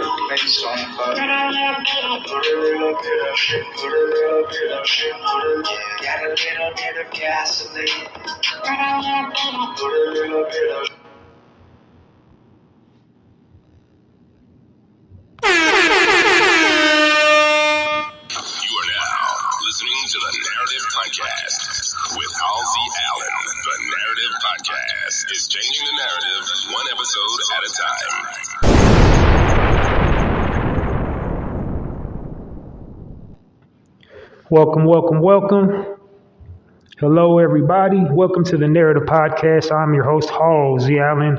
make some fuck. Put a little bit of shit, put a little bit of shit, got a little bit of gasoline. Put a little bit of. You are now listening to the Narrative Podcast with Halsey Allen. The Narrative Podcast is changing the narrative one episode at a time. Welcome. Hello, everybody. Welcome to the Narrative Podcast. I'm your host, Halsey Allen.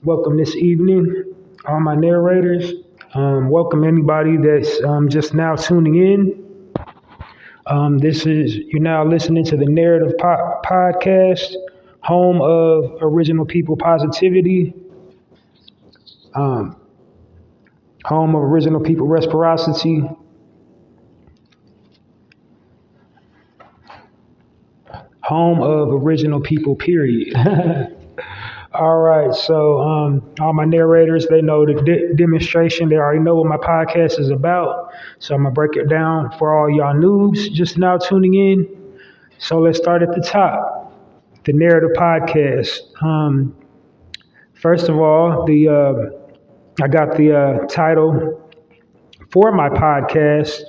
Welcome this evening, all my narrators. Welcome anybody that's just now tuning in. You're now listening to the Narrative Podcast, home of original people positivity, home of original people reciprocity, home of original people, period. All right, so all my narrators, they know the demonstration. They already know what my podcast is about. So I'm going to break it down for all y'all noobs just now tuning in. So let's start at the top, the Narrative Podcast. First of all, I got the title for my podcast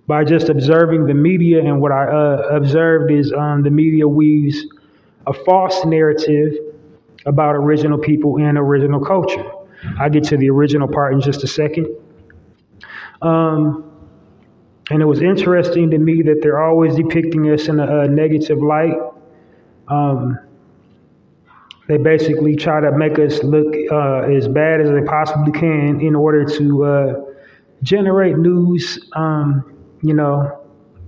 by just observing the media, and what I observed is the media weaves a false narrative about original people and original culture. I'll get to the original part in just a second. And it was interesting to me that they're always depicting us in a negative light. They basically try to make us look as bad as they possibly can in order to generate news,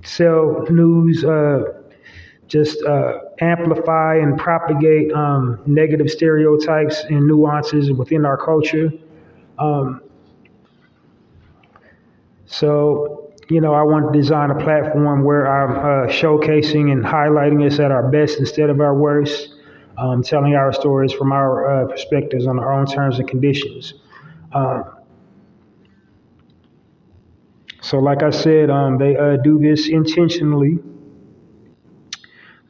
sell news, amplify and propagate negative stereotypes and nuances within our culture. I want to design a platform where I'm showcasing and highlighting us at our best instead of our worst, telling our stories from our perspectives on our own terms and conditions. So like I said, they do this intentionally.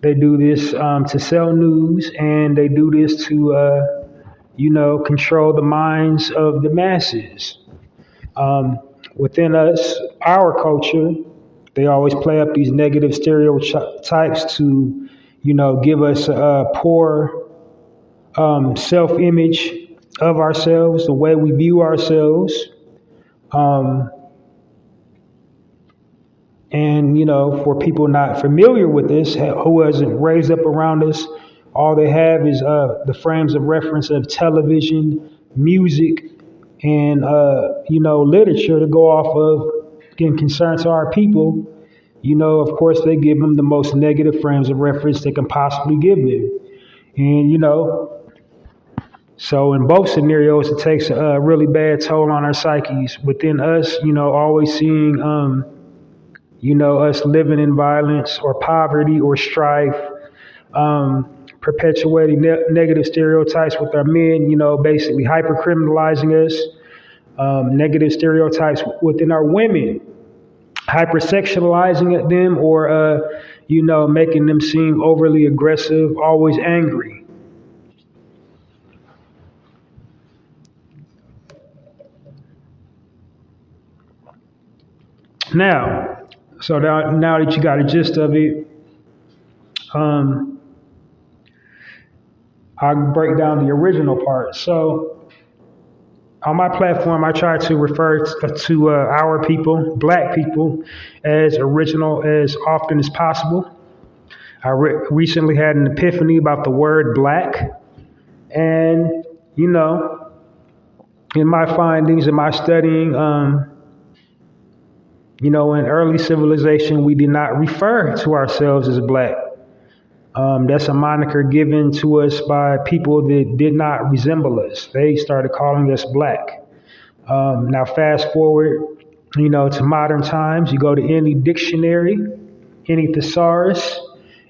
They do this to sell news, and they do this to, control the minds of the masses. Within us, our culture, they always play up these negative stereotypes to, give us a poor self-image of ourselves, the way we view ourselves. And, for people not familiar with this, who hasn't raised up around us, all they have is the frames of reference of television, music, and, literature to go off of in concern to our people. Of course, they give them the most negative frames of reference they can possibly give them. And, so in both scenarios, it takes a really bad toll on our psyches. Within us, always seeing, us living in violence or poverty or strife, perpetuating negative stereotypes with our men, basically hyper-criminalizing us, negative stereotypes within our women, hypersexualizing them or, making them seem overly aggressive, always angry. Now that you got a gist of it, I'll break down the original part. So on my platform, I try to refer to our people, Black people, as original as often as possible. I recently had an epiphany about the word Black. And, in my findings, in my studying, in early civilization, we did not refer to ourselves as Black. That's a moniker given to us by people that did not resemble us. They started calling us Black. Now, fast forward, to modern times, you go to any dictionary, any thesaurus,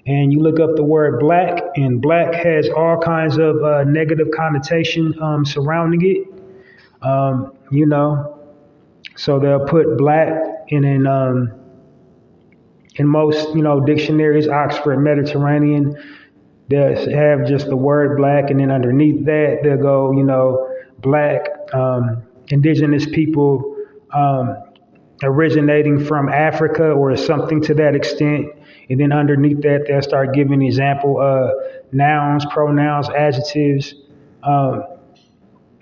and you look up the word Black, and Black has all kinds of negative connotation surrounding it. You know, so they'll put black in most, dictionaries, Oxford, Mediterranean, they'll have just the word black, and then underneath that they'll go, black, indigenous people, originating from Africa or something to that extent. And then underneath that, they'll start giving example nouns, pronouns, adjectives,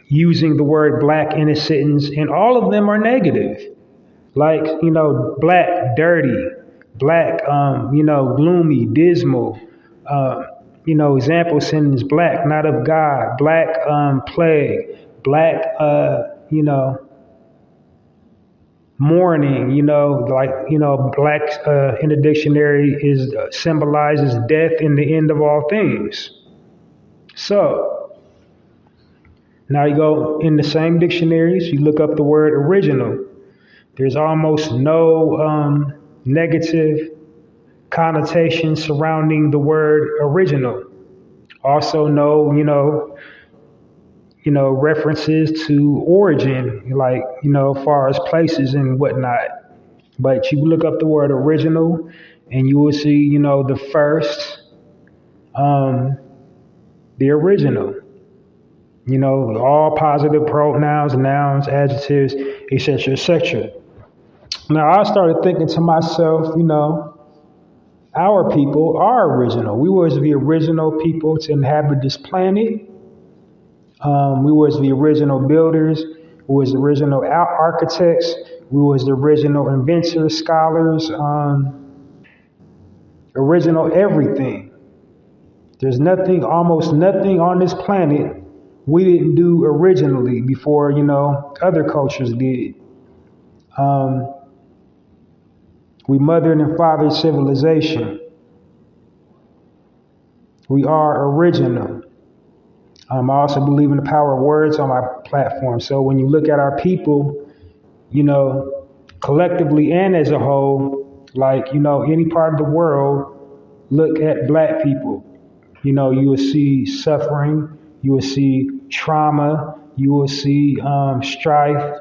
using the word black in a sentence, and all of them are negative. Like, black, dirty, black, gloomy, dismal. Example sentence: black, not of God, black, plague, black, mourning. Black in the dictionary is symbolizes death and the end of all things. So now you go in the same dictionaries, you look up the word original. There's almost no negative connotation surrounding the word original. Also, no, references to origin, like, as far as places and whatnot. But you look up the word original, and you will see, the first, the original. All positive pronouns, nouns, adjectives, etc., etc. Now, I started thinking to myself, our people are original. We was the original people to inhabit this planet. We was the original builders. We was the original architects. We was the original inventors, scholars, original everything. There's nothing, almost nothing on this planet we didn't do originally before, other cultures did. We mothered and fathered civilization. We are original. I also believe in the power of words on my platform. So when you look at our people, collectively and as a whole, like, any part of the world, look at black people. You will see suffering. You will see trauma. You will see strife.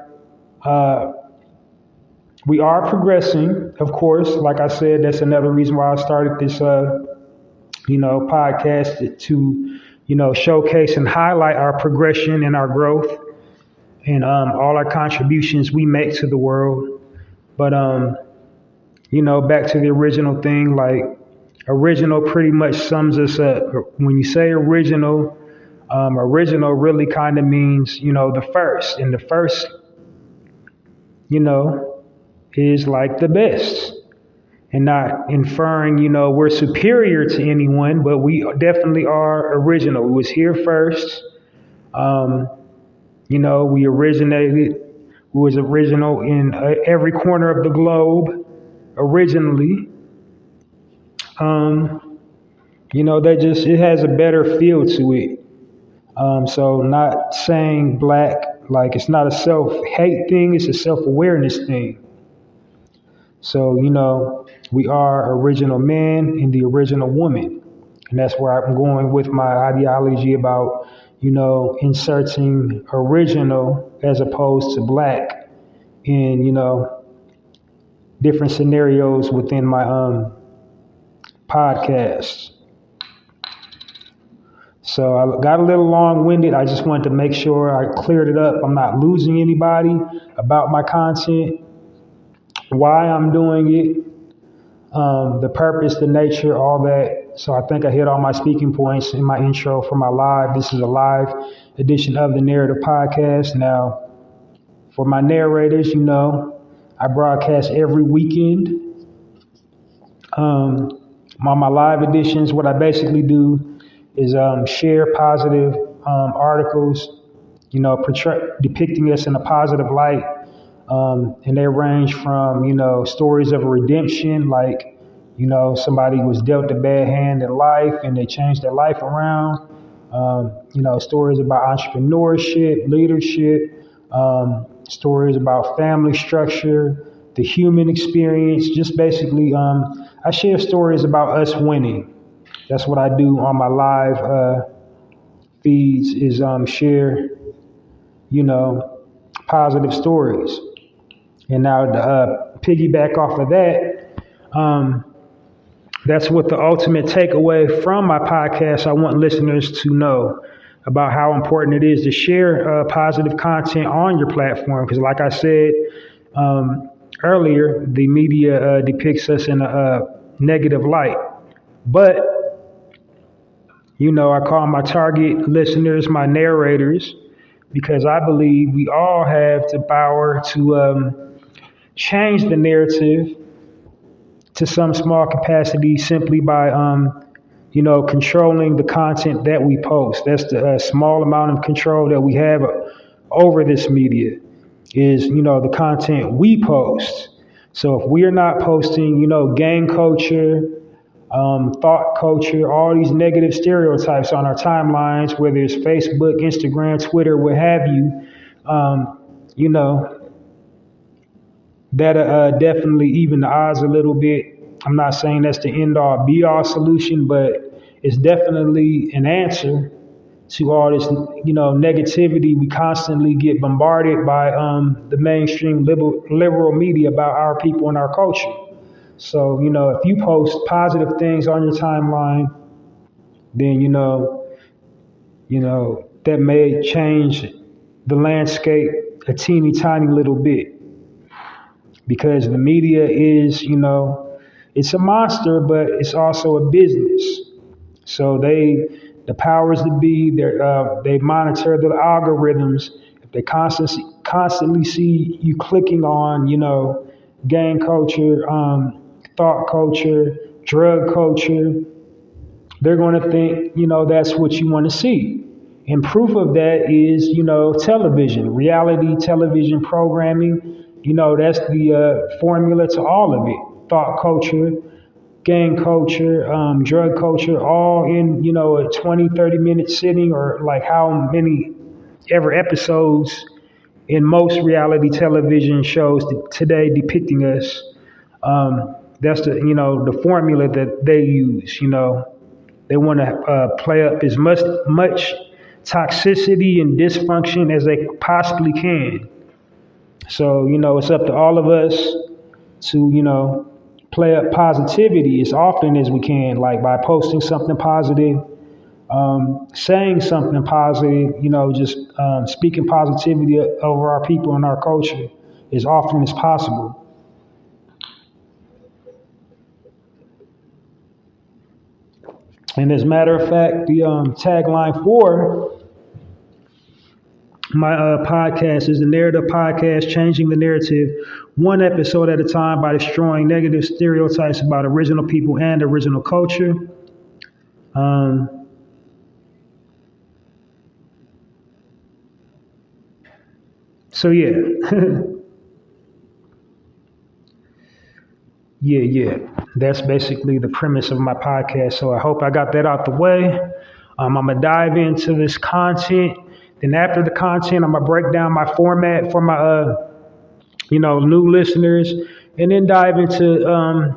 We are progressing, of course. Like I said, that's another reason why I started this, podcast to, showcase and highlight our progression and our growth and all our contributions we make to the world. But, back to the original thing, like, original pretty much sums us up. When you say original, original really kind of means, the first. And the first, is like the best. And not inferring, we're superior to anyone, but we definitely are original. We was here first. We originated. We was original in every corner of the globe originally. That just, it has a better feel to it. So not saying black, like, it's not a self-hate thing, it's a self-awareness thing. So, we are original man and the original woman. And that's where I'm going with my ideology about, inserting original as opposed to black in, different scenarios within my podcast. So I got a little long-winded. I just wanted to make sure I cleared it up. I'm not losing anybody about my content, why I'm doing it, the purpose, the nature, all that. So I think I hit all my speaking points in my intro for my live. This is a live edition of the Narrative Podcast. Now, for my narrators, I broadcast every weekend. On my live editions, what I basically do is share positive articles, depicting us in a positive light. And they range from, stories of redemption, like, somebody was dealt a bad hand in life and they changed their life around. Stories about entrepreneurship, leadership, stories about family structure, the human experience. Just basically, I share stories about us winning. That's what I do on my live feeds, is share, positive stories. And now to piggyback off of that, that's what the ultimate takeaway from my podcast. I want listeners to know about how important it is to share positive content on your platform. Because like I said earlier, the media depicts us in a negative light. But, I call my target listeners my narrators, because I believe we all have the power to change the narrative to some small capacity simply by, controlling the content that we post. That's the small amount of control that we have over this media is, the content we post. So if we are not posting, gang culture, thought culture, all these negative stereotypes on our timelines, whether it's Facebook, Instagram, Twitter, what have you, that definitely even the odds a little bit. I'm not saying that's the end all be all solution, but it's definitely an answer to all this, negativity we constantly get bombarded by the mainstream liberal media about our people and our culture. So, if you post positive things on your timeline, then, that may change the landscape a teeny tiny little bit. Because the media is, it's a monster, but it's also a business. So the powers that be, they monitor the algorithms. If they constantly see you clicking on, gang culture, thought culture, drug culture, they're going to think, that's what you want to see. And proof of that is, television, reality television programming. That's the formula to all of it. Thought culture, gang culture, drug culture, all in, a 20, 30-minute sitting, or like how many ever episodes in most reality television shows today depicting us. That's the formula that they use. They want to play up as much toxicity and dysfunction as they possibly can. So, it's up to all of us to, play up positivity as often as we can, like by posting something positive, saying something positive, just speaking positivity over our people and our culture as often as possible. And as a matter of fact, the tagline for my podcast is the Narrative Podcast, changing the narrative one episode at a time by destroying negative stereotypes about original people and original culture. So yeah, yeah. That's basically the premise of my podcast. So I hope I got that out the way. I'm gonna dive into this content. Then after the content, I'm gonna break down my format for my new listeners, and then dive into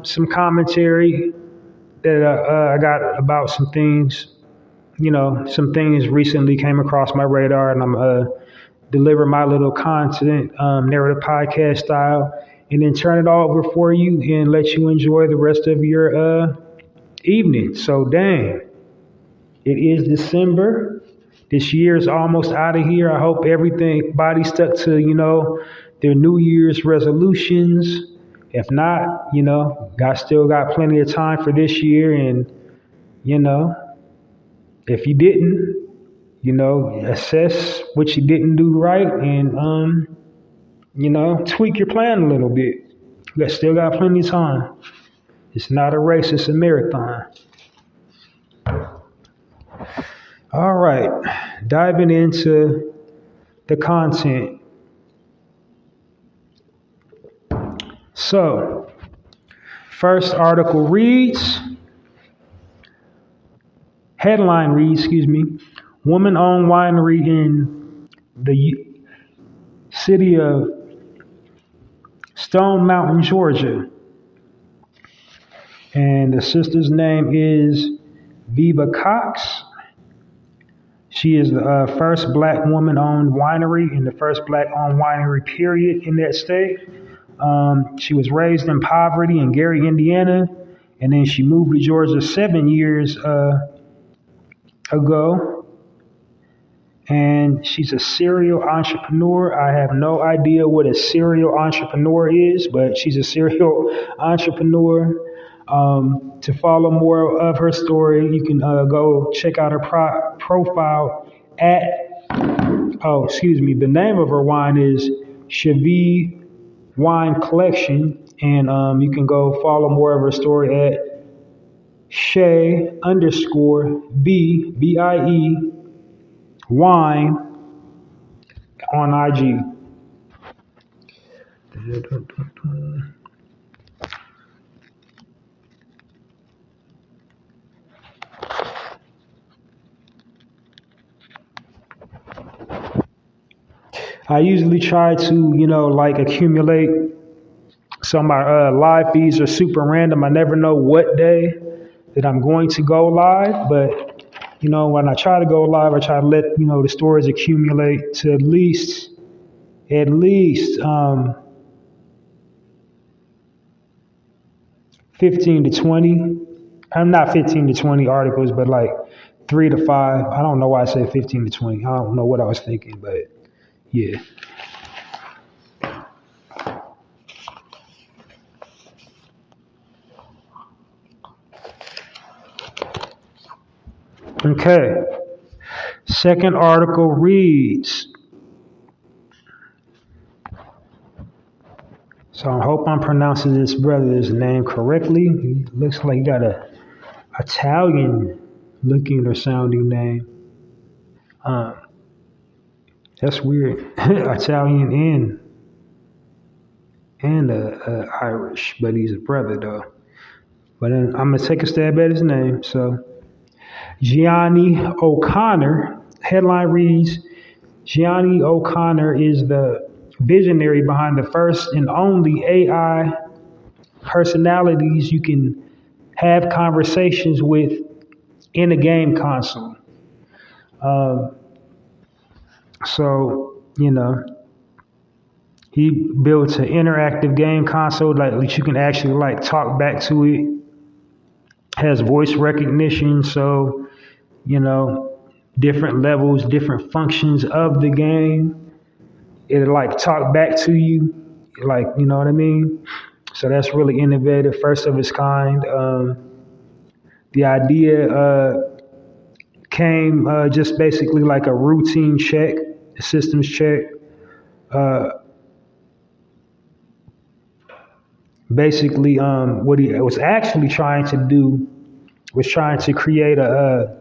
some commentary that I got about some things. Some things recently came across my radar, and I'm deliver my little content, narrative podcast style, and then turn it all over for you and let you enjoy the rest of your evening. So, dang, it is December. This year is almost out of here. I hope everybody stuck to, their New Year's resolutions. If not, still got plenty of time for this year. And, if you didn't, assess what you didn't do right and, tweak your plan a little bit. You still got plenty of time. It's not a race, it's a marathon. All right, diving into the content. So, first article headline reads, woman-owned winery in the city of Stone Mountain, Georgia. And the sister's name is Viva Cox. She is the first black woman-owned winery and the first black-owned winery, period, in that state. She was raised in poverty in Gary, Indiana, and then she moved to Georgia 7 years ago. And she's a serial entrepreneur. I have no idea what a serial entrepreneur is, but she's a serial entrepreneur. To follow more of her story, you can go check out her profile at, the name of her wine is Chevi Wine Collection. And you can go follow more of her story at Shay_VIE wine on IG. I usually try to, accumulate. So my live feeds are super random. I never know what day that I'm going to go live, but when I try to go live, I try to let the stories accumulate to at least 15 to 20. I'm not 15 to 20 articles, but like 3 to 5. I don't know why I said 15 to 20. I don't know what I was thinking, but yeah. Okay. Second article reads. So I hope I'm pronouncing this brother's name correctly. He looks like he got a Italian looking or sounding name. That's weird. Italian and Irish, but he's a brother though. But then I'm gonna take a stab at his name. So Gianni O'Connor. Headline reads, Gianni O'Connor is the visionary behind the first and only AI personalities you can have conversations with in a game console. He built an interactive game console that you can actually talk back to it. Has voice recognition, so different levels, different functions of the game. It'll talk back to you, you know what I mean? So that's really innovative, first of its kind. The idea came just basically like a routine check, a systems check. Basically, what he was actually trying to do was trying to create a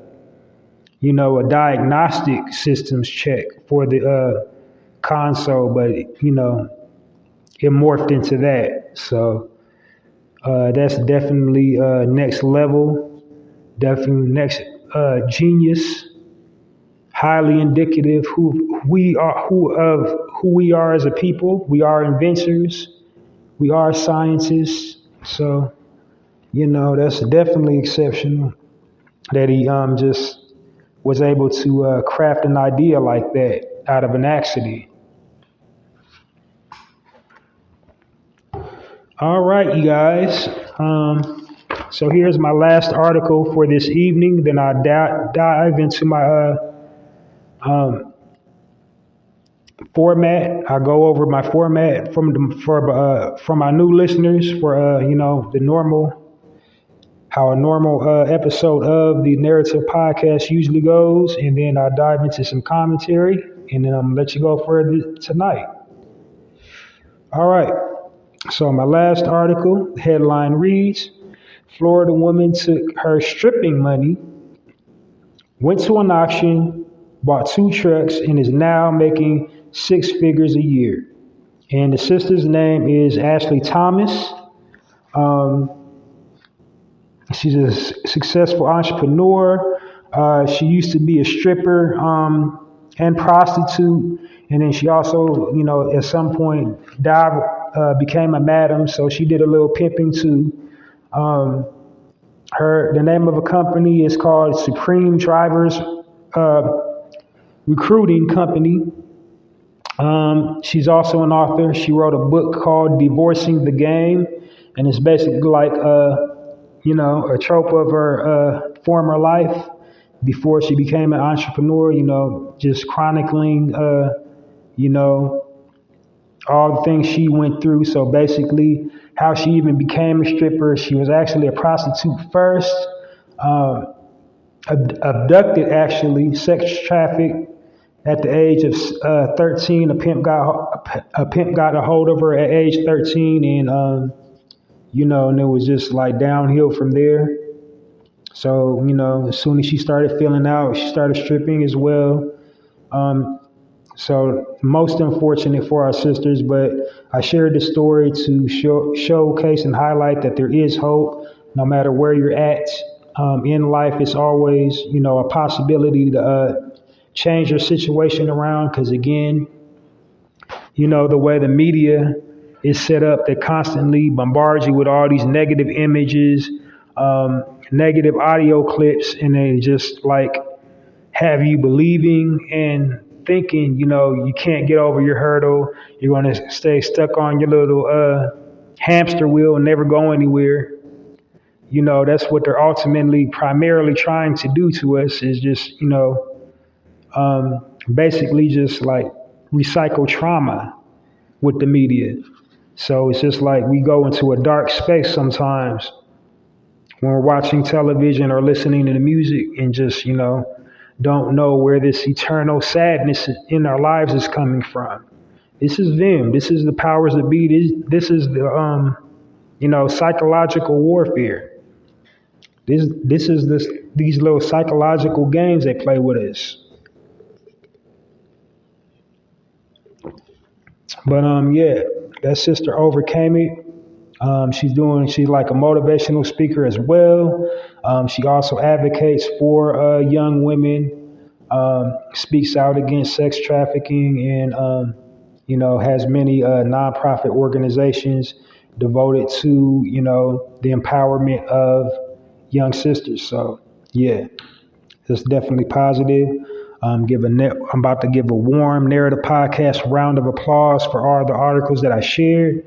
diagnostic systems check for the console, but it morphed into that. So that's definitely next level, definitely next genius, highly indicative who we are as a people. We are inventors. We are scientists. So that's definitely exceptional that he just was able to craft an idea like that out of an accident. All right, you guys. So here's my last article for this evening. Then I'll dive into my format. I go over my format for my new listeners for the normal. How a normal episode of the Narrative Podcast usually goes, and then I'll dive into some commentary, and then I'm going to let you go further tonight. All right, so my last article, the headline reads, Florida woman took her stripping money, went to an auction, bought 2 trucks, and is now making 6 figures a year. And the sister's name is Ashley Thomas. She's a successful entrepreneur. She used to be a stripper and prostitute, and then she also, at some point became a madam. So she did a little pimping too. The name of a company is called Supreme Drivers recruiting company. She's also an author. She wrote a book called Divorcing the Game, and it's basically like a trope of her former life before she became an entrepreneur. Just chronicling all the things she went through. So basically, how she even became a stripper. She was actually a prostitute first, abducted actually, sex trafficked at the age of 13. A pimp got a hold of her at age 13, and it was just like downhill from there. So as soon as she started filling out, she started stripping as well. So most unfortunate for our sisters, but I shared this story to showcase and highlight that there is hope, no matter where you're at in life. It's always a possibility to change your situation around. Because again, the way the media is set up, they constantly bombard you with all these negative images, negative audio clips, and they just like have you believing and thinking, you can't get over your hurdle. You're going to stay stuck on your little hamster wheel and never go anywhere. That's what they're ultimately primarily trying to do to us, is just, basically just like recycle trauma with the media. So it's just like we go into a dark space sometimes when we're watching television or listening to the music, and just, don't know where this eternal sadness in our lives is coming from. This is them. This is the powers that be. This is the psychological warfare. This is these little psychological games they play with us. But yeah, that sister overcame it. She's like a motivational speaker as well. She also advocates for young women, speaks out against sex trafficking, and has many nonprofit organizations devoted to the empowerment of young sisters. So yeah, it's definitely positive. I'm about to give a warm narrative podcast round of applause for all the articles that I shared.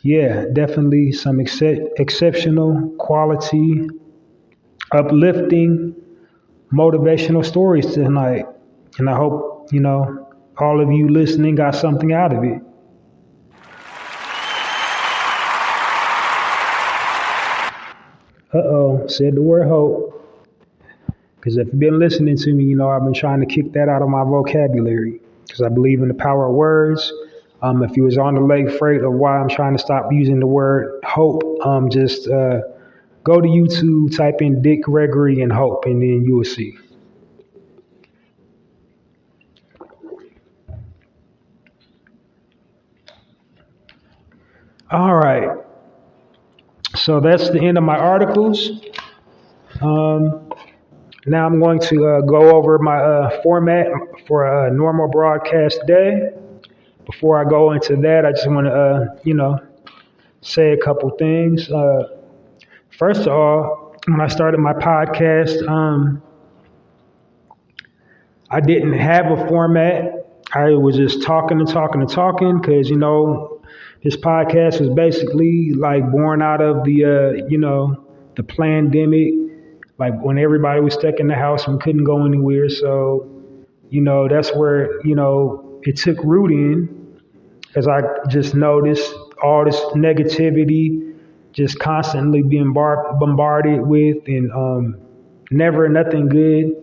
Yeah, definitely some exceptional quality, uplifting, motivational stories tonight. And I hope, all of you listening got something out of it. Said the word hope. Because if you've been listening to me, I've been trying to kick that out of my vocabulary. Because I believe in the power of words. If you was on the late freight of why I'm trying to stop using the word hope, just go to YouTube, type in Dick Gregory and hope, and then you will see. All right. So that's the end of my articles. Now I'm going to go over my format for a normal broadcast day. Before I go into that, I just want to, say a couple things. First of all, when I started my podcast, I didn't have a format. I was just talking and talking and talking because, this podcast was basically like born out of the pandemic, like when everybody was stuck in the house and couldn't go anywhere. So, that's where, it took root in, as I just noticed all this negativity just constantly being bombarded with, and never nothing good.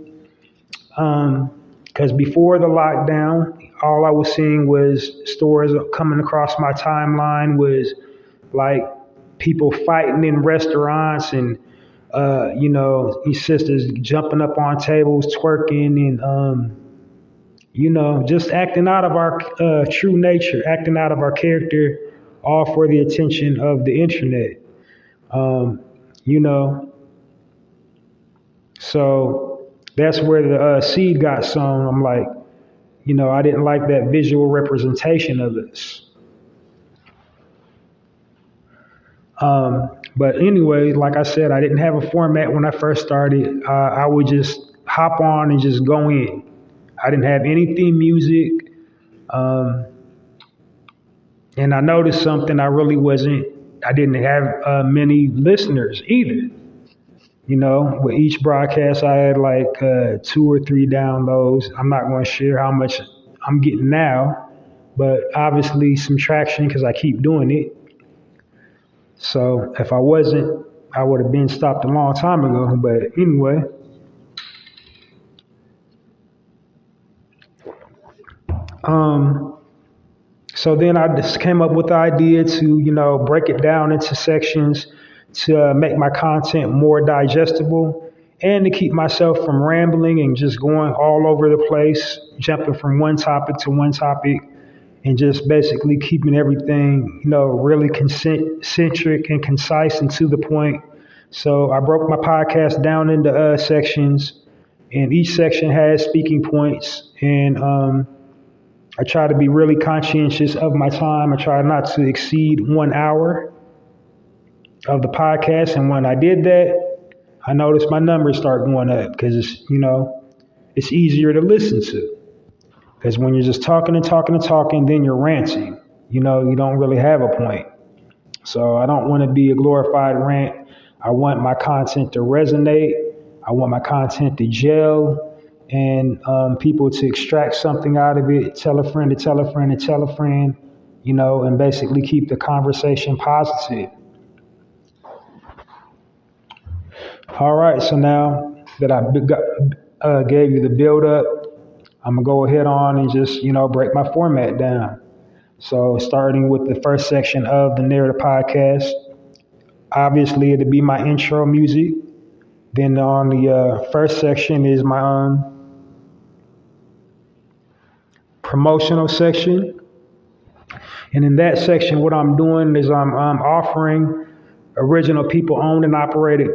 Because before the lockdown, all I was seeing was stories coming across my timeline was like people fighting in restaurants, and these sisters jumping up on tables, twerking, and just acting out of our true nature, acting out of our character, all for the attention of the internet. You know, so that's where the seed got sown. I'm like, I didn't like that visual representation of this. But anyway, like I said, I didn't have a format when I first started. I would just hop on and just go in. I didn't have any theme music. And I noticed something. I didn't have many listeners either. With each broadcast, I had like 2 or 3 downloads. I'm not going to share how much I'm getting now, but obviously some traction because I keep doing it. So if I wasn't, I would have been stopped a long time ago. But anyway, so then I just came up with the idea to, break it down into sections to make my content more digestible and to keep myself from rambling and just going all over the place, jumping from one topic to one topic and just basically keeping everything, really centric and concise and to the point. So I broke my podcast down into sections, and each section has speaking points. And I try to be really conscientious of my time. I try not to exceed 1 hour of the podcast. And when I did that, I noticed my numbers start going up because it's easier to listen to. Because when you're just talking and talking and talking, then you're ranting. You don't really have a point. So I don't want to be a glorified rant. I want my content to resonate. I want my content to gel and people to extract something out of it, tell a friend to tell a friend to tell a friend, and basically keep the conversation positive. All right, so now that I gave you the build up, I'm going to go ahead on and just, break my format down. So starting with the first section of the narrative podcast, obviously it'll be my intro music. Then on the first section is my promotional section. And in that section, what I'm doing is I'm offering original people owned and operated,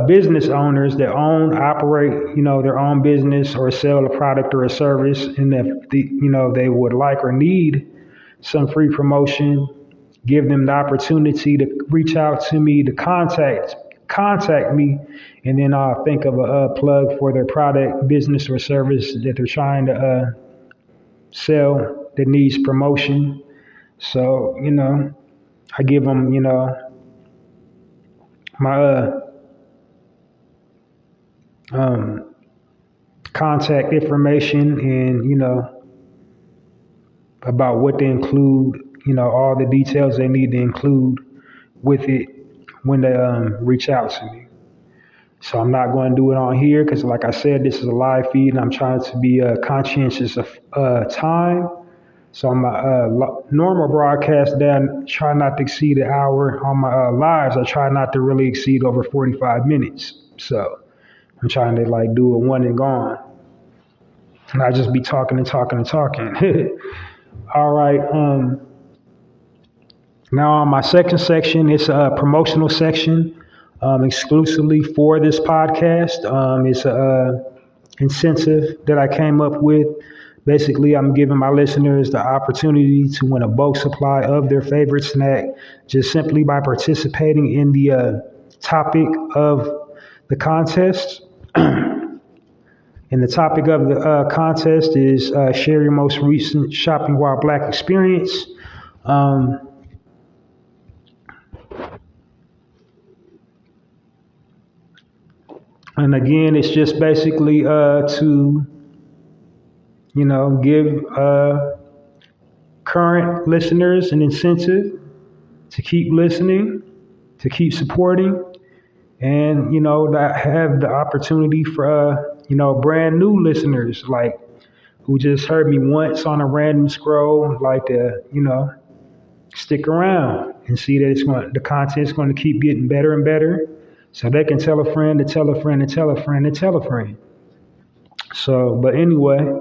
business owners that operate, their own business or sell a product or a service. And if they would like or need some free promotion, give them the opportunity to reach out to me, to contact me, and then I'll think of a plug for their product, business, or service that they're trying to sell that needs promotion. So, I give them, my contact information and, about what they include, all the details they need to include with it when they reach out to me. So I'm not going to do it on here because, like I said, this is a live feed and I'm trying to be conscientious of time. So on my normal broadcast, then try not to exceed an hour. On my lives, I try not to really exceed over 45 minutes. So I'm trying to do it one and gone. And I just be talking and talking and talking. All right. Now on my second section, it's a promotional section exclusively for this podcast. It's a incentive that I came up with. Basically, I'm giving my listeners the opportunity to win a bulk supply of their favorite snack just simply by participating in the topic of the contest. And the topic of the contest is share your most recent shopping while black experience. And again, it's just basically to give current listeners an incentive to keep listening, to keep supporting, and, that have the opportunity for, brand new listeners, who just heard me once on a random scroll, to, stick around and see that the content's going to keep getting better and better so they can tell a friend to tell a friend to tell a friend to tell a friend. So, but anyway,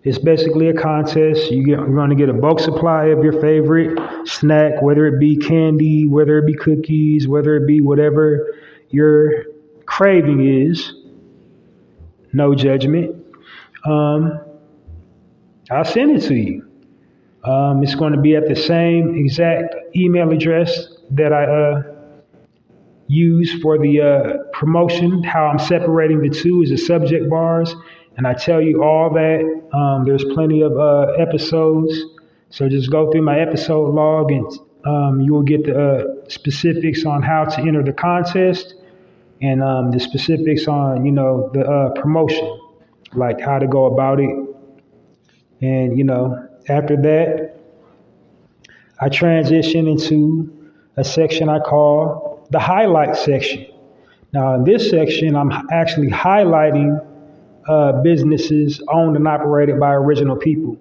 it's basically a contest. You're going to get a bulk supply of your favorite snack, whether it be candy, whether it be cookies, whether it be whatever your craving is. No judgment. I'll send it to you. It's going to be at the same exact email address that I use for the promotion. How I'm separating the two is the subject bars, and I tell you all that. There's plenty of episodes, so just go through my episode log, and you will get the specifics on how to enter the contest, and the specifics on the promotion, like how to go about it. And after that, I transition into a section I call the highlight section. Now, in this section, I'm actually highlighting businesses owned and operated by original people.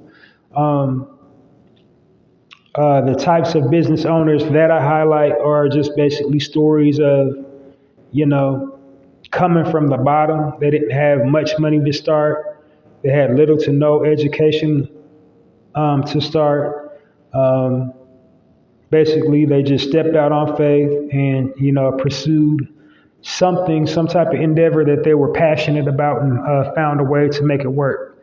The types of business owners that I highlight are just basically stories of, coming from the bottom. They didn't have much money to start. They had little to no education to start. Basically, they just stepped out on faith and, pursued some type of endeavor that they were passionate about, and found a way to make it work.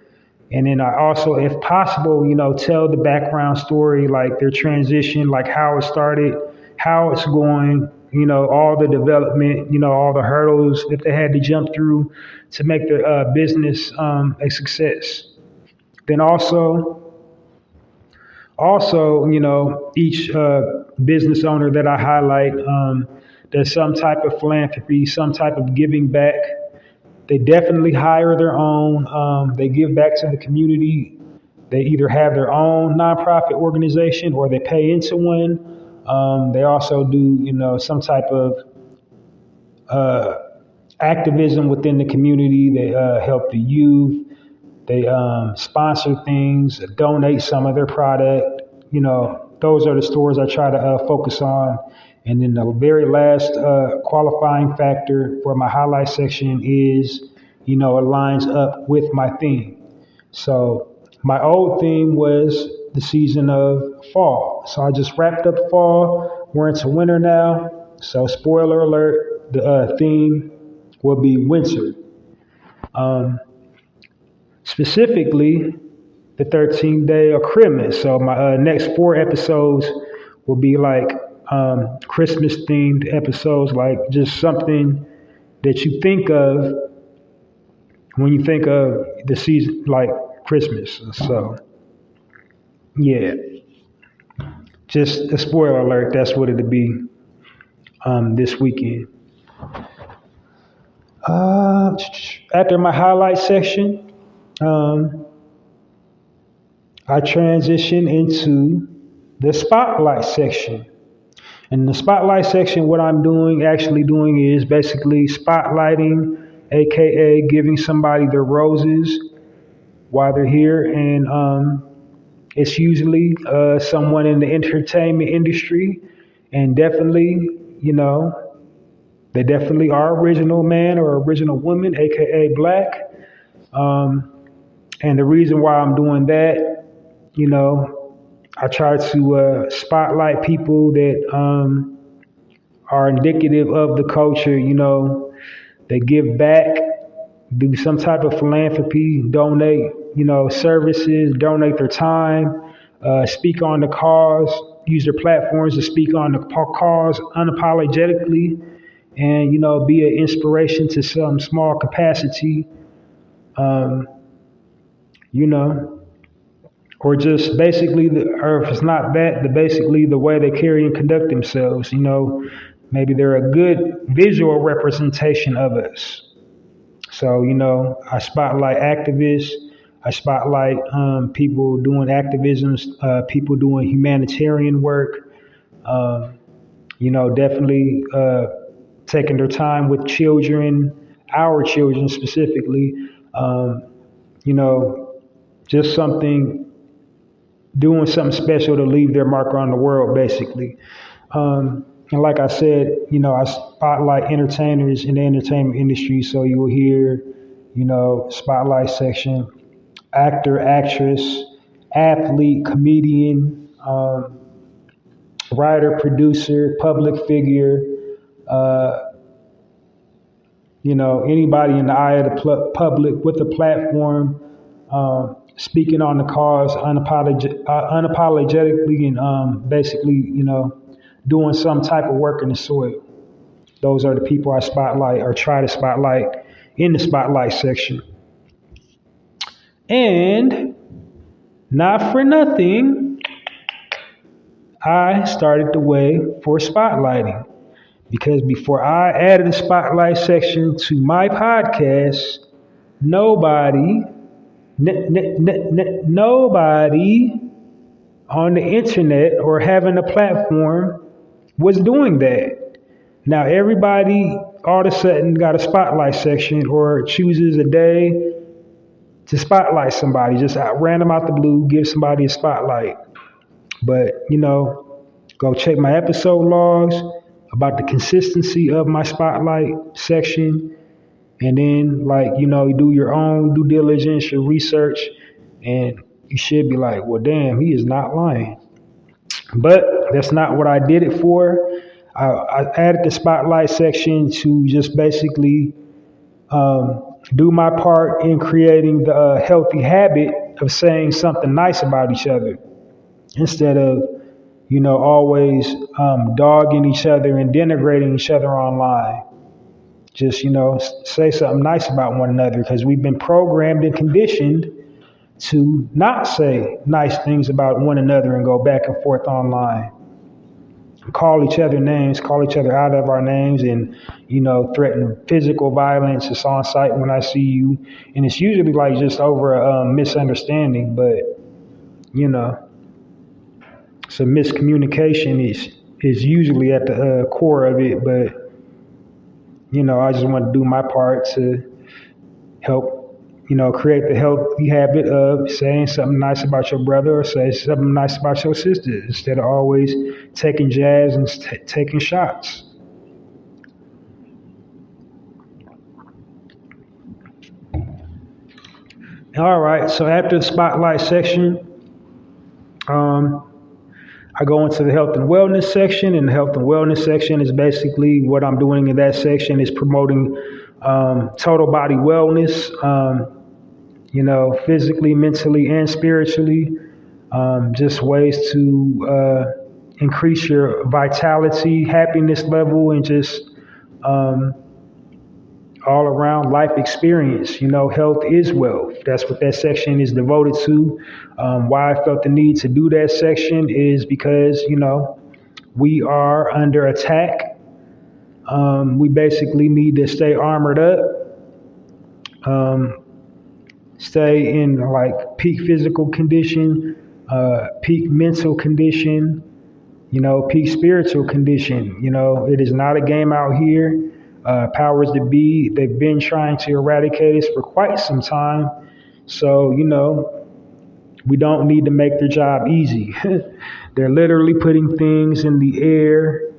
And then I also, if possible, tell the background story, like their transition, like how it started, how it's going, all the development, all the hurdles that they had to jump through to make their business a success. Then also, each business owner that I highlight does some type of philanthropy, some type of giving back. They definitely hire their own. They give back to the community. They either have their own nonprofit organization or they pay into one. They also do, some type of activism within the community. They help the youth. They sponsor things, donate some of their product. Those are the stores I try to focus on. And then the very last qualifying factor for my highlight section is, it lines up with my theme. So my old theme was the season of fall. So I just wrapped up fall. We're into winter now. So spoiler alert, the theme will be winter. Specifically, the 13th day of Christmas. So my next 4 episodes will be like Christmas themed episodes, like just something that you think of when you think of the season, like Christmas. So, yeah, just a spoiler alert, that's what it'll be this weekend. After my highlight section, I transition into the spotlight section. In the spotlight section, what I'm actually doing is basically spotlighting, aka giving somebody their roses while they're here. And it's usually someone in the entertainment industry. And definitely, they definitely are original man or original woman, aka black. And the reason why I'm doing that, I try to spotlight people that are indicative of the culture. They give back, do some type of philanthropy, donate, services, donate their time, speak on the cause, use their platforms to speak on the cause unapologetically, and, be an inspiration to some small capacity, or just basically, or if it's not that, basically the way they carry and conduct themselves. Maybe they're a good visual representation of us. So, I spotlight activists. I spotlight people doing activism, people doing humanitarian work. Definitely taking their time with children, our children specifically. Just doing something special to leave their mark on the world, basically. And like I said, I spotlight entertainers in the entertainment industry. So you will hear, spotlight section, actor, actress, athlete, comedian, writer, producer, public figure, anybody in the eye of the public with a platform, speaking on the cause unapologetically and basically, doing some type of work in the soil. Those are the people I spotlight or try to spotlight in the spotlight section. And not for nothing, I started the way for spotlighting. Because before I added the spotlight section to my podcast, nobody on the internet or having a platform was doing that. Now everybody all of a sudden got a spotlight section or chooses a day to spotlight somebody, just random out the blue, give somebody a spotlight. But, go check my episode logs about the consistency of my spotlight section. And then, you do your own due diligence, your research, and you should be like, well, damn, he is not lying. But that's not what I did it for. I added the spotlight section to just basically do my part in creating the healthy habit of saying something nice about each other instead of, always dogging each other and denigrating each other online. Just, say something nice about one another because we've been programmed and conditioned to not say nice things about one another and go back and forth online. Call each other names, call each other out of our names and, threaten physical violence. It's on site when I see you. And it's usually like just over a misunderstanding, but, so miscommunication is usually at the core of it. But, I just want to do my part to help, create the healthy habit of saying something nice about your brother or say something nice about your sister instead of always taking jabs and taking shots. All right, so after the spotlight section, I go into the health and wellness section, and the health and wellness section is basically what I'm doing in that section is promoting total body wellness, physically, mentally, and spiritually. Just ways to increase your vitality, happiness level, and just all around life experience. Health is wealth. That's what that section is devoted to. Why I felt the need to do that section is because, we are under attack. We basically need to stay armored up, stay in peak physical condition, peak mental condition, peak spiritual condition. It is not a game out here. Powers that be, they've been trying to eradicate us for quite some time. So, we don't need to make their job easy. They're literally putting things in the air,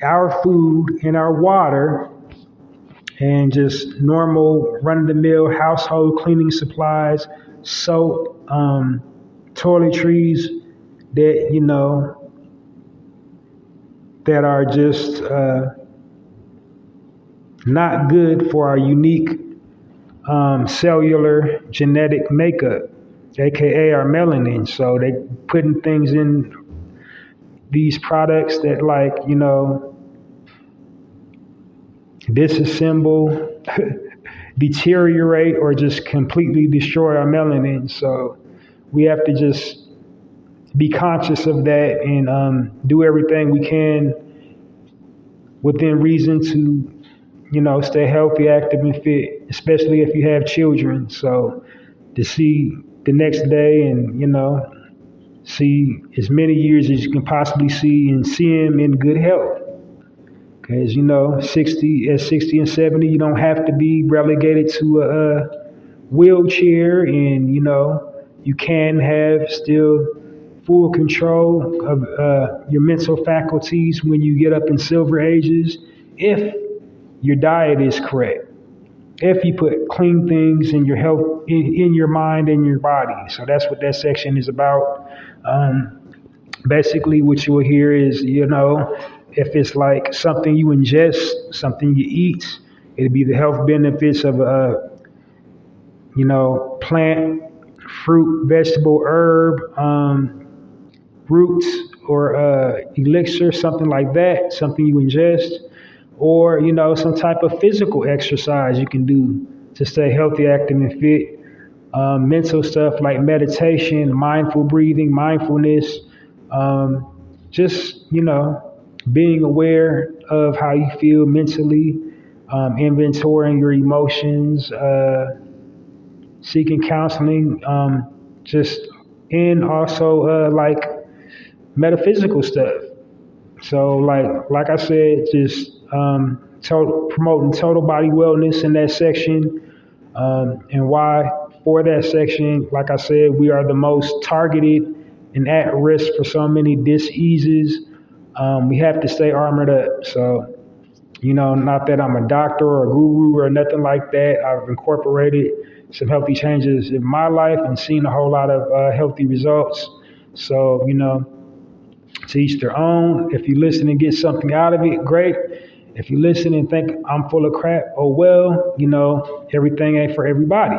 our food, and our water, and just normal run-of-the-mill household cleaning supplies, soap, toiletries that, that are just not good for our unique cellular genetic makeup, aka our melanin. So they putting things in these products that disassemble, deteriorate, or just completely destroy our melanin. So we have to just be conscious of that and do everything we can within reason to stay healthy, active, and fit, especially if you have children. So to see the next day and, see as many years as you can possibly see and see them in good health. Because, 60 and 70, you don't have to be relegated to a wheelchair and, you can have still full control of your mental faculties when you get up in silver ages if your diet is correct, if you put clean things in your health, in your mind and your body. So that's what that section is about. Basically, what you will hear is, if it's like something you ingest, something you eat, it'd be the health benefits of, plant, fruit, vegetable, herb, roots, or elixir, something like that, something you ingest, or some type of physical exercise you can do to stay healthy, active, and fit. Mental stuff like meditation, mindful breathing, mindfulness, just being aware of how you feel mentally, inventorying your emotions, seeking counseling, just and also like metaphysical stuff. So like I said, just promoting total body wellness in that section, and why for that section, like I said, we are the most targeted and at risk for so many diseases. We have to stay armored up. So not that I'm a doctor or a guru or nothing like that. I've incorporated some healthy changes in my life and seen a whole lot of healthy results. So to each their own. If you listen and get something out of it, great. If you listen and think I'm full of crap, oh well, everything ain't for everybody.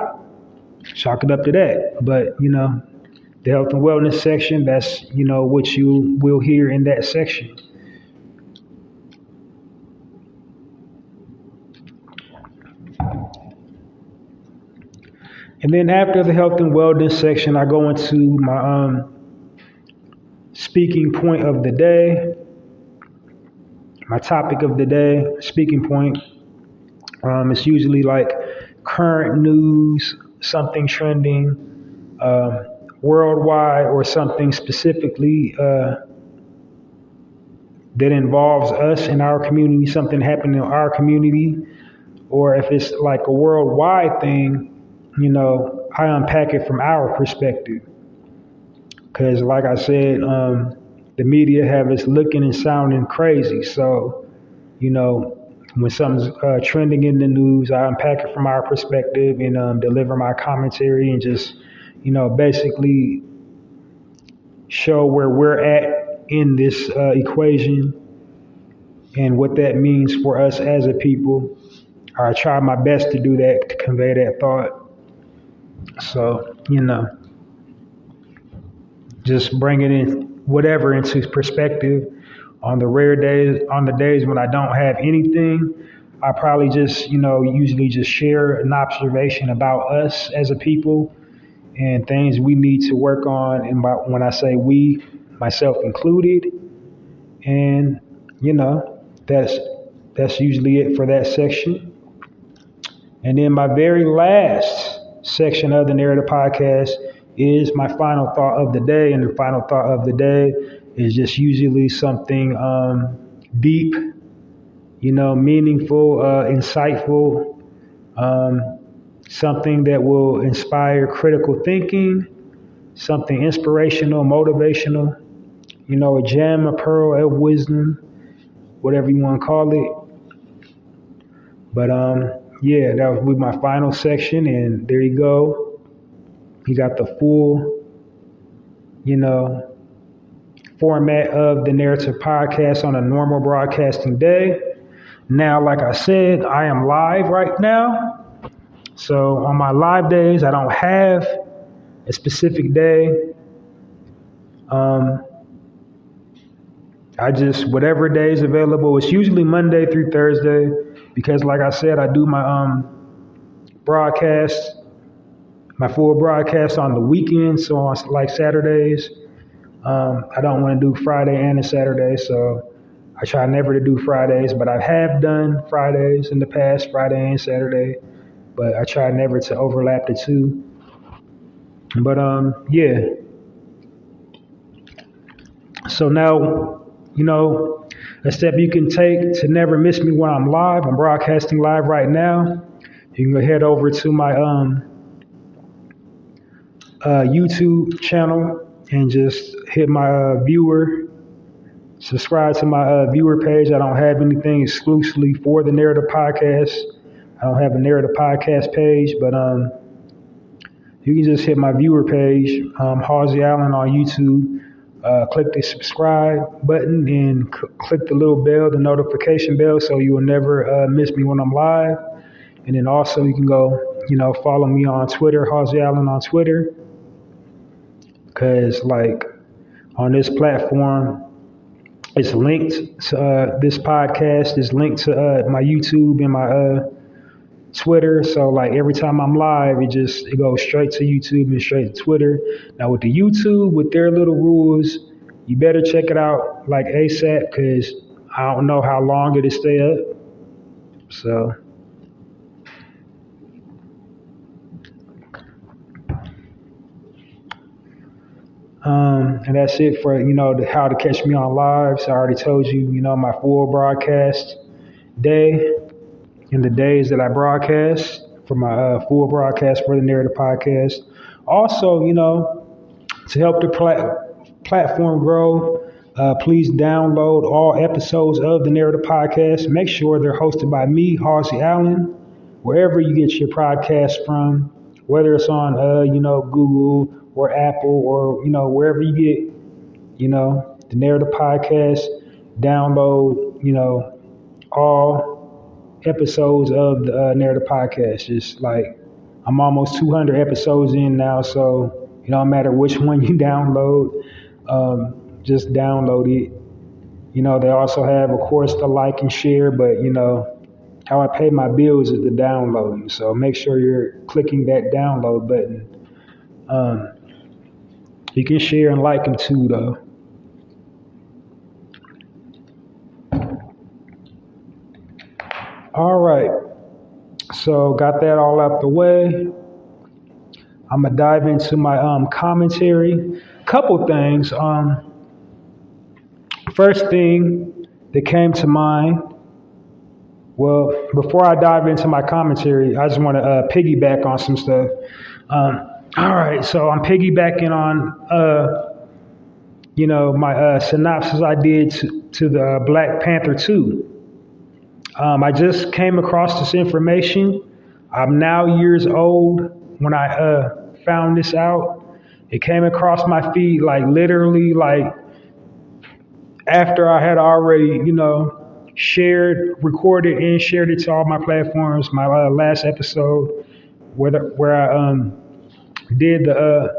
Chalk it up to that. But, the health and wellness section, that's, what you will hear in that section. And then after the health and wellness section, I go into my speaking point of the day, my topic of the day, speaking point. It's usually like current news, something trending worldwide, or something specifically that involves us in our community, something happened in our community. Or if it's like a worldwide thing, I unpack it from our perspective. Because like I said, the media have us looking and sounding crazy. So, when something's trending in the news, I unpack it from our perspective and deliver my commentary and just, basically show where we're at in this equation and what that means for us as a people. I try my best to do that, to convey that thought. So, just bringing in whatever into perspective. On the rare days, on the days when I don't have anything, I probably just, usually just share an observation about us as a people and things we need to work on. And when I say we, myself included, and that's usually it for that section. And then my very last section of the Narrative Podcast is my final thought of the day. And the final thought of the day is just usually something deep, meaningful, insightful, something that will inspire critical thinking, something inspirational, motivational, a gem, a pearl of wisdom, whatever you want to call it. But yeah, that would be my final section, and there you go. You got the full, format of the Narrative Podcast on a normal broadcasting day. Now, like I said, I am live right now. So on my live days, I don't have a specific day. I just, whatever day is available. It's usually Monday through Thursday because, like I said, I do my broadcast, my full broadcast on the weekends. So on like Saturdays, I don't want to do Friday and a Saturday. So I try never to do Fridays, but I have done Fridays in the past, Friday and Saturday. But I try never to overlap the two. But yeah. So now, a step you can take to never miss me when I'm live. I'm broadcasting live right now. You can go head over to my YouTube channel and just hit my viewer. Subscribe to my viewer page. I don't have anything exclusively for the Narrative Podcast. I don't have a Narrative Podcast page, but you can just hit my viewer page, Halsey Allen on YouTube. Click the subscribe button and click the little bell, the notification bell, so you will never miss me when I'm live. And then also you can go follow me on Twitter, Halsey Allen on Twitter, because like on this platform, it's linked to this podcast is linked to my YouTube and my Twitter. So like every time I'm live, it goes straight to YouTube and straight to Twitter. Now with the YouTube, with their little rules, you better check it out like ASAP, because I don't know how long it'll stay up. So and that's it for how to catch me on lives. I already told you, my full broadcast day and the days that I broadcast for my full broadcast for the Narrative Podcast. Also, to help the platform grow, please download all episodes of the Narrative Podcast. Make sure they're hosted by me, Halsey Allen, wherever you get your podcast from, whether it's on Google or Apple or wherever you get the Narrative Podcast. Download all episodes of the Narrative Podcast. Just like I'm almost 200 episodes in now, so it don't matter which one you download, just download it. They also have, of course, the like and share, but how I pay my bills is the downloading. So make sure you're clicking that download button. You can share and like them too, though. All right. So got that all out the way. I'm gonna dive into my commentary. Couple things. First thing that came to mind. Well, before I dive into my commentary, I just want to piggyback on some stuff. All right, so I'm piggybacking on my synopsis I did to the Black Panther 2. I just came across this information. I'm now years old when I found this out. It came across my feed like literally like after I had already, recorded and shared it to all my platforms. My last episode where I did the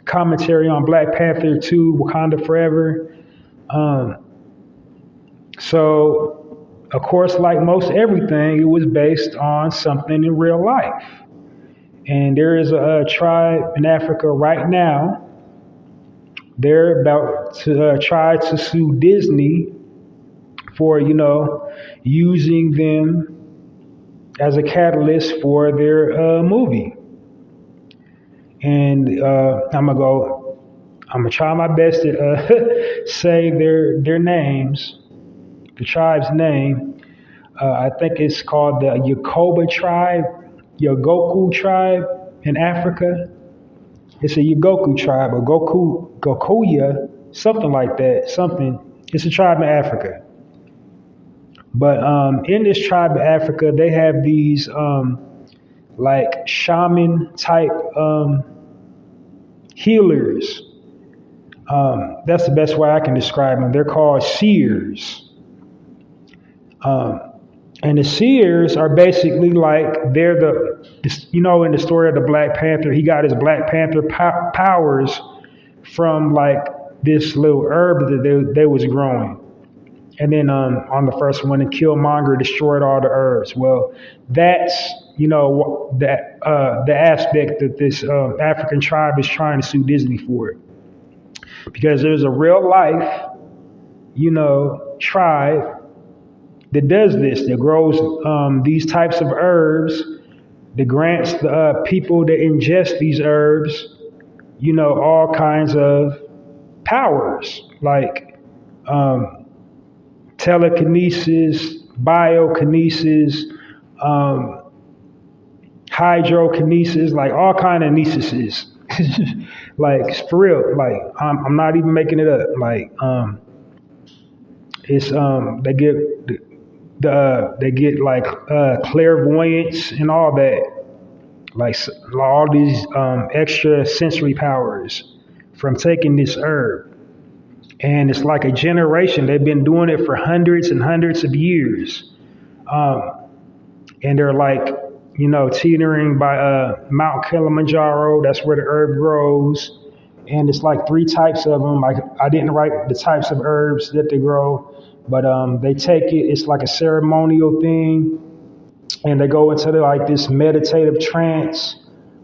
commentary on Black Panther 2, Wakanda Forever. So, of course, like most everything, it was based on something in real life. And there is a tribe in Africa right now. They're about to try to sue Disney for, using them as a catalyst for their movie. And I'm gonna try my best to say their names, the tribe's name. I think it's called the Yakoba tribe, Yagoku tribe in Africa. It's a Yagoku tribe, or Gokuya, something like that. It's a tribe in Africa. But in this tribe of Africa, they have these like shaman type healers. That's the best way I can describe them. They're called seers. And the seers are basically like, they're in the story of the Black Panther, he got his Black Panther powers from like this little herb that they was growing. And then on the first one, Killmonger destroyed all the herbs. Well, that's, the aspect that this African tribe is trying to sue Disney for. Because there's a real life, tribe that does this, that grows these types of herbs, that grants the people that ingest these herbs, all kinds of powers, like telekinesis, biokinesis, hydrokinesis, like all kind of nesises. Like for real, like I'm not even making it up. Like it's they get like clairvoyance and all that, like all these extra sensory powers from taking this herb. And it's like a generation. They've been doing it for hundreds and hundreds of years. And they're like, teetering by Mount Kilimanjaro. That's where the herb grows. And it's like three types of them. I didn't write the types of herbs that they grow, but they take it. It's like a ceremonial thing, and they go into like this meditative trance,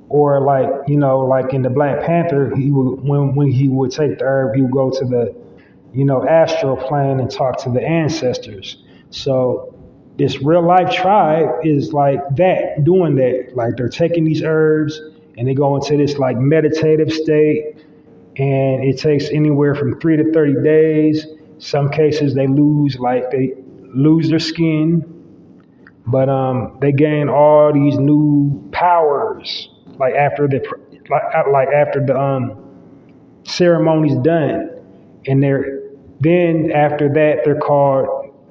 or like in the Black Panther, he would when he would take the herb, he would go to the astral plane and talk to the ancestors. So this real life tribe is like that, doing that. Like they're taking these herbs and they go into this like meditative state, and it takes anywhere from 3 to 30 days. Some cases they lose their skin, but they gain all these new powers like after the ceremony's done, and after that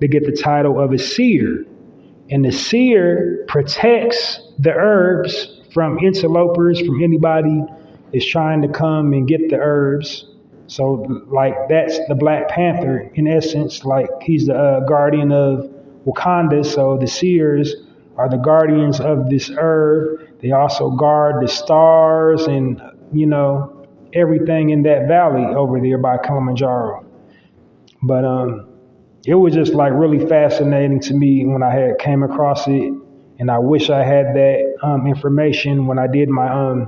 they get the title of a seer, and the seer protects the herbs from interlopers, from anybody is trying to come and get the herbs. So like that's the Black Panther in essence. Like he's the guardian of Wakanda. So the seers are the guardians of this herb. They also guard the stars and everything in that valley over there by Kilimanjaro. But it was just like really fascinating to me when I came across it, and I wish I had that information when I did my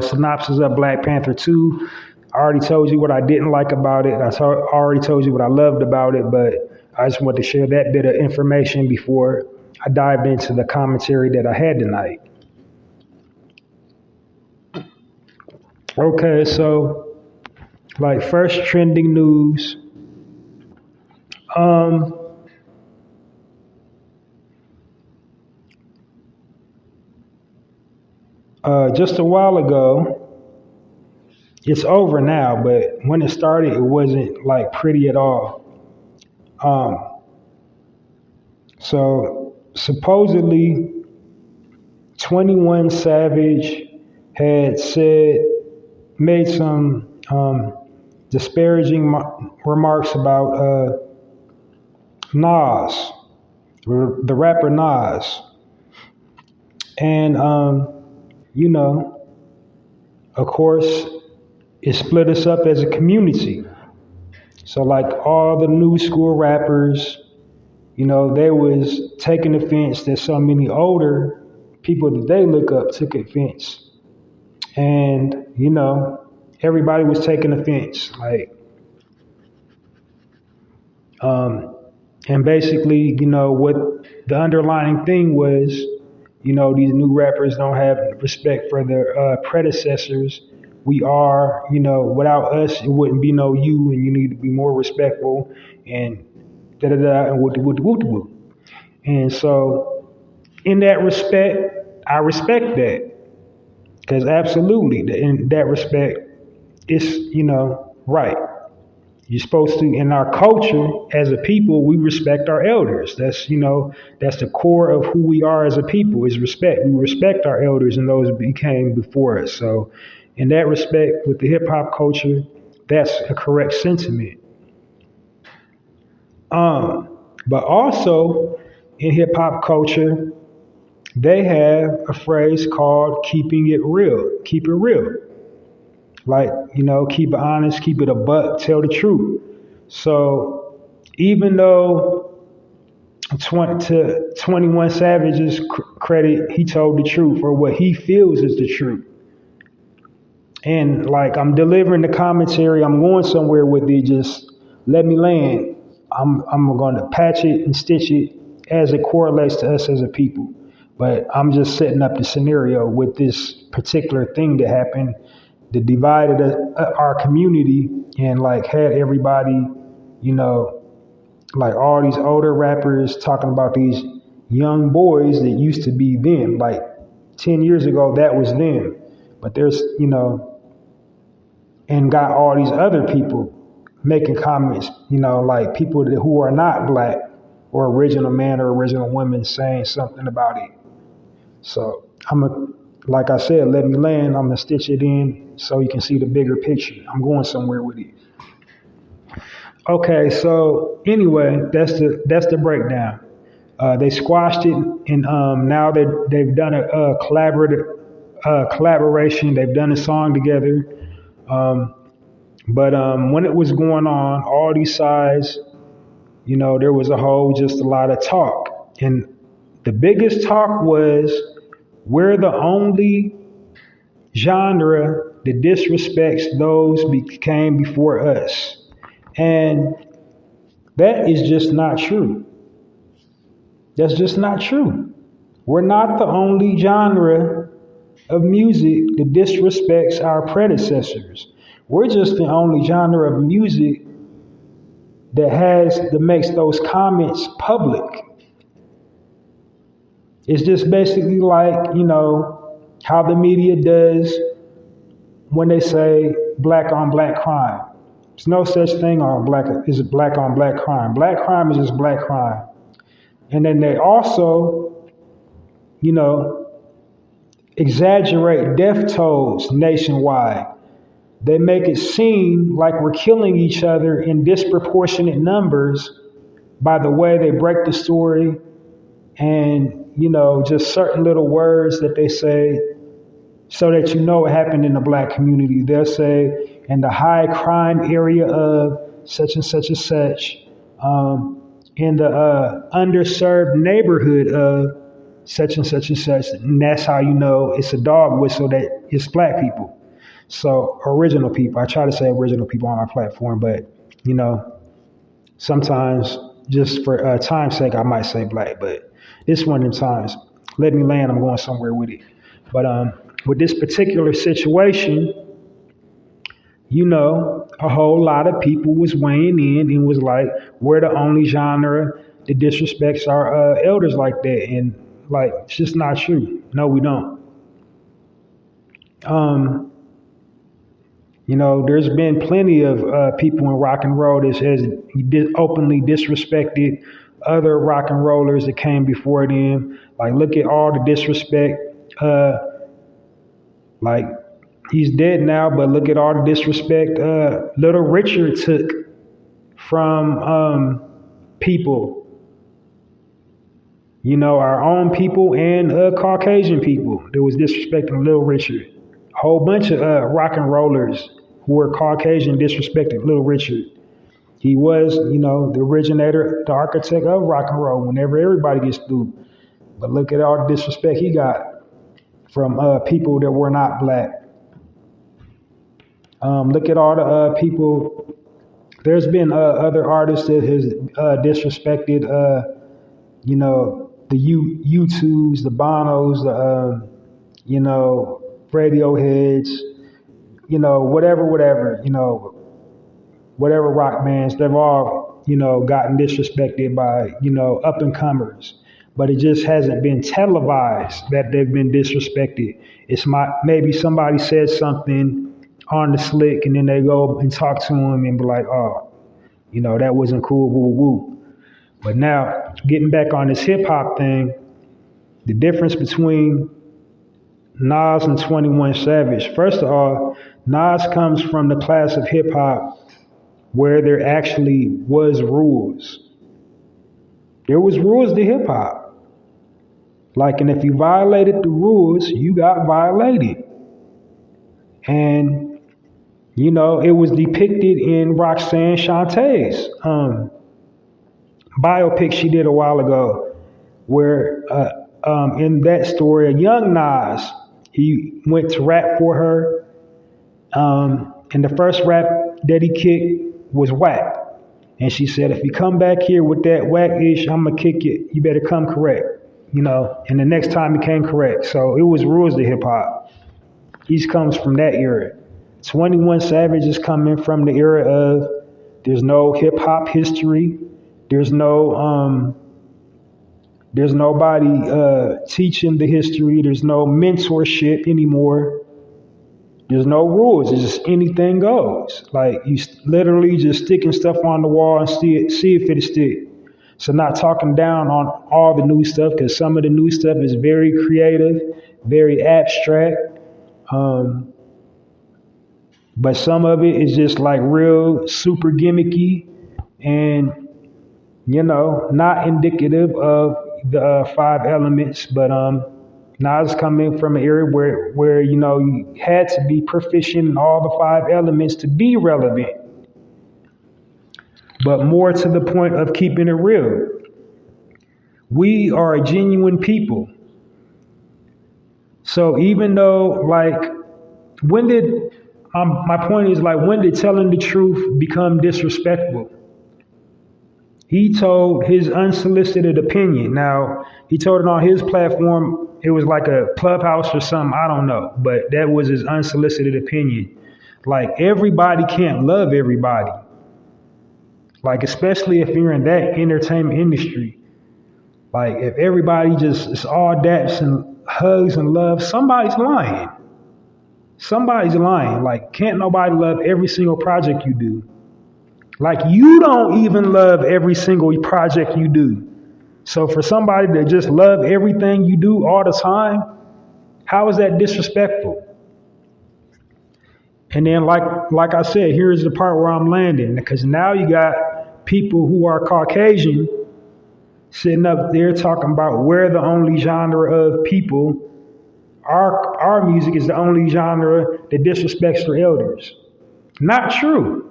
synopsis of Black Panther 2. I already told you what I didn't like about it. Already told you what I loved about it, but I just wanted to share that bit of information before I dived into the commentary that I had tonight. Okay, so like first trending news. Just a while ago, it's over now, but when it started, it wasn't like pretty at all. So supposedly 21 Savage had made some disparaging remarks about Nas, the rapper Nas. And, of course, it split us up as a community. So like all the new school rappers, they was taking offense that so many older people that they look up took offense. And, everybody was taking offense. And basically, what the underlying thing was, these new rappers don't have respect for their predecessors. We are, without us, it wouldn't be no you, and you need to be more respectful, and da-da-da, and woot-woot-woot-woot. And so, in that respect, I respect that. Because absolutely, in that respect, it's, right. You're supposed to, in our culture, as a people, we respect our elders. That's the core of who we are as a people, is respect. We respect our elders and those who came before us. So in that respect, with the hip hop culture, that's a correct sentiment. But also in hip hop culture, they have a phrase called keeping it real. Keep it real. Like, keep it honest, keep it a buck, tell the truth. So even though to 21 Savage's credit, he told the truth, or what he feels is the truth. And like I'm delivering the commentary, I'm going somewhere with it, just let me land. I'm going to patch it and stitch it as it correlates to us as a people. But I'm just setting up the scenario with this particular thing that happened that divided our community and like had everybody, like all these older rappers talking about these young boys that used to be them. Like 10 years ago, that was them. But there's, and got all these other people making comments, like people who are not black or original man or original woman saying something about it. So like I said, let me land. I'm gonna stitch it in so you can see the bigger picture. I'm going somewhere with it. Okay, so anyway, that's the breakdown. They squashed it, and now they've done a collaboration. They've done a song together. Um, but when it was going on, all these sides, there was just a lot of talk. And the biggest talk was, we're the only genre that disrespects those came before us. And that is just not true. That's just not true. We're not the only genre of music that disrespects our predecessors. We're just the only genre of music that makes those comments public. It's just basically like, how the media does when they say black on black crime. There's no such thing as black on black crime. Black crime is just black crime. And then they also, exaggerate death tolls nationwide. They make it seem like we're killing each other in disproportionate numbers by the way they break the story and, just certain little words that they say so that it happened in the black community. They'll say, in the high crime area of such and such and such, in the underserved neighborhood of such and such and such. And that's how it's a dog whistle that it's black people. So original people, I try to say original people on my platform, but, sometimes just for time's sake, I might say black, but this one of them times. Let me land, I'm going somewhere with it. But with this particular situation, a whole lot of people was weighing in and was like, we're the only genre that disrespects our elders like that. And it's just not true. No, we don't. There's been plenty of people in rock and roll that has openly disrespected other rock and rollers that came before them. Look at all the disrespect. He's dead now, but look at all the disrespect Little Richard took from people. Our own people and Caucasian people. There was disrespecting Little Richard. A whole bunch of rock and rollers who were Caucasian disrespected Little Richard. He was, the originator, the architect of rock and roll whenever everybody gets through. But look at all the disrespect he got from people that were not black. Look at all the people. There's been other artists that has disrespected, the U2s, the Bonos, the, Radioheads, whatever rock bands. They've all, gotten disrespected by, up and comers. But it just hasn't been televised that they've been disrespected. It's maybe somebody said something on the slick and then they go and talk to him and be like, oh, that wasn't cool, woo woo. But now, getting back on this hip hop thing, the difference between Nas and 21 Savage. First of all, Nas comes from the class of hip hop where there actually was rules. There was rules to hip hop. And if you violated the rules, you got violated. And, it was depicted in Roxanne Shantae's biopic she did a while ago, where in that story, a young Nas, he went to rap for her, and the first rap that he kicked was whack. And she said, if you come back here with that whack-ish, I'm going to kick you. You better come correct. And the next time he came correct. So it was rules to hip-hop. He comes from that era. 21 Savage is coming from the era of there's no hip-hop history. There's nobody teaching the history. There's no mentorship anymore. There's no rules. It's just anything goes. You literally just sticking stuff on the wall and see if it'll stick. So not talking down on all the new stuff, because some of the new stuff is very creative, very abstract. But some of it is just real super gimmicky and, not indicative of, the five elements, but Nas coming from an area where you had to be proficient in all the five elements to be relevant. But more to the point of keeping it real, we are a genuine people. So even though, like, when did my point is, like, when did telling the truth become disrespectful? He told his unsolicited opinion. Now, he told it on his platform. It was like a clubhouse or something. I don't know. But that was his unsolicited opinion. Like, everybody can't love everybody. Like, especially if you're in that entertainment industry. Like, if everybody just is all daps and hugs and love, somebody's lying. Somebody's lying. Like, can't nobody love every single project you do. Like, you don't even love every single project you do. So for somebody to just love everything you do all the time, how is that disrespectful? And then, like I said, here's the part where I'm landing, because now you got people who are Caucasian sitting up there talking about we're the only genre of people. Our music is the only genre that disrespects their elders. Not true.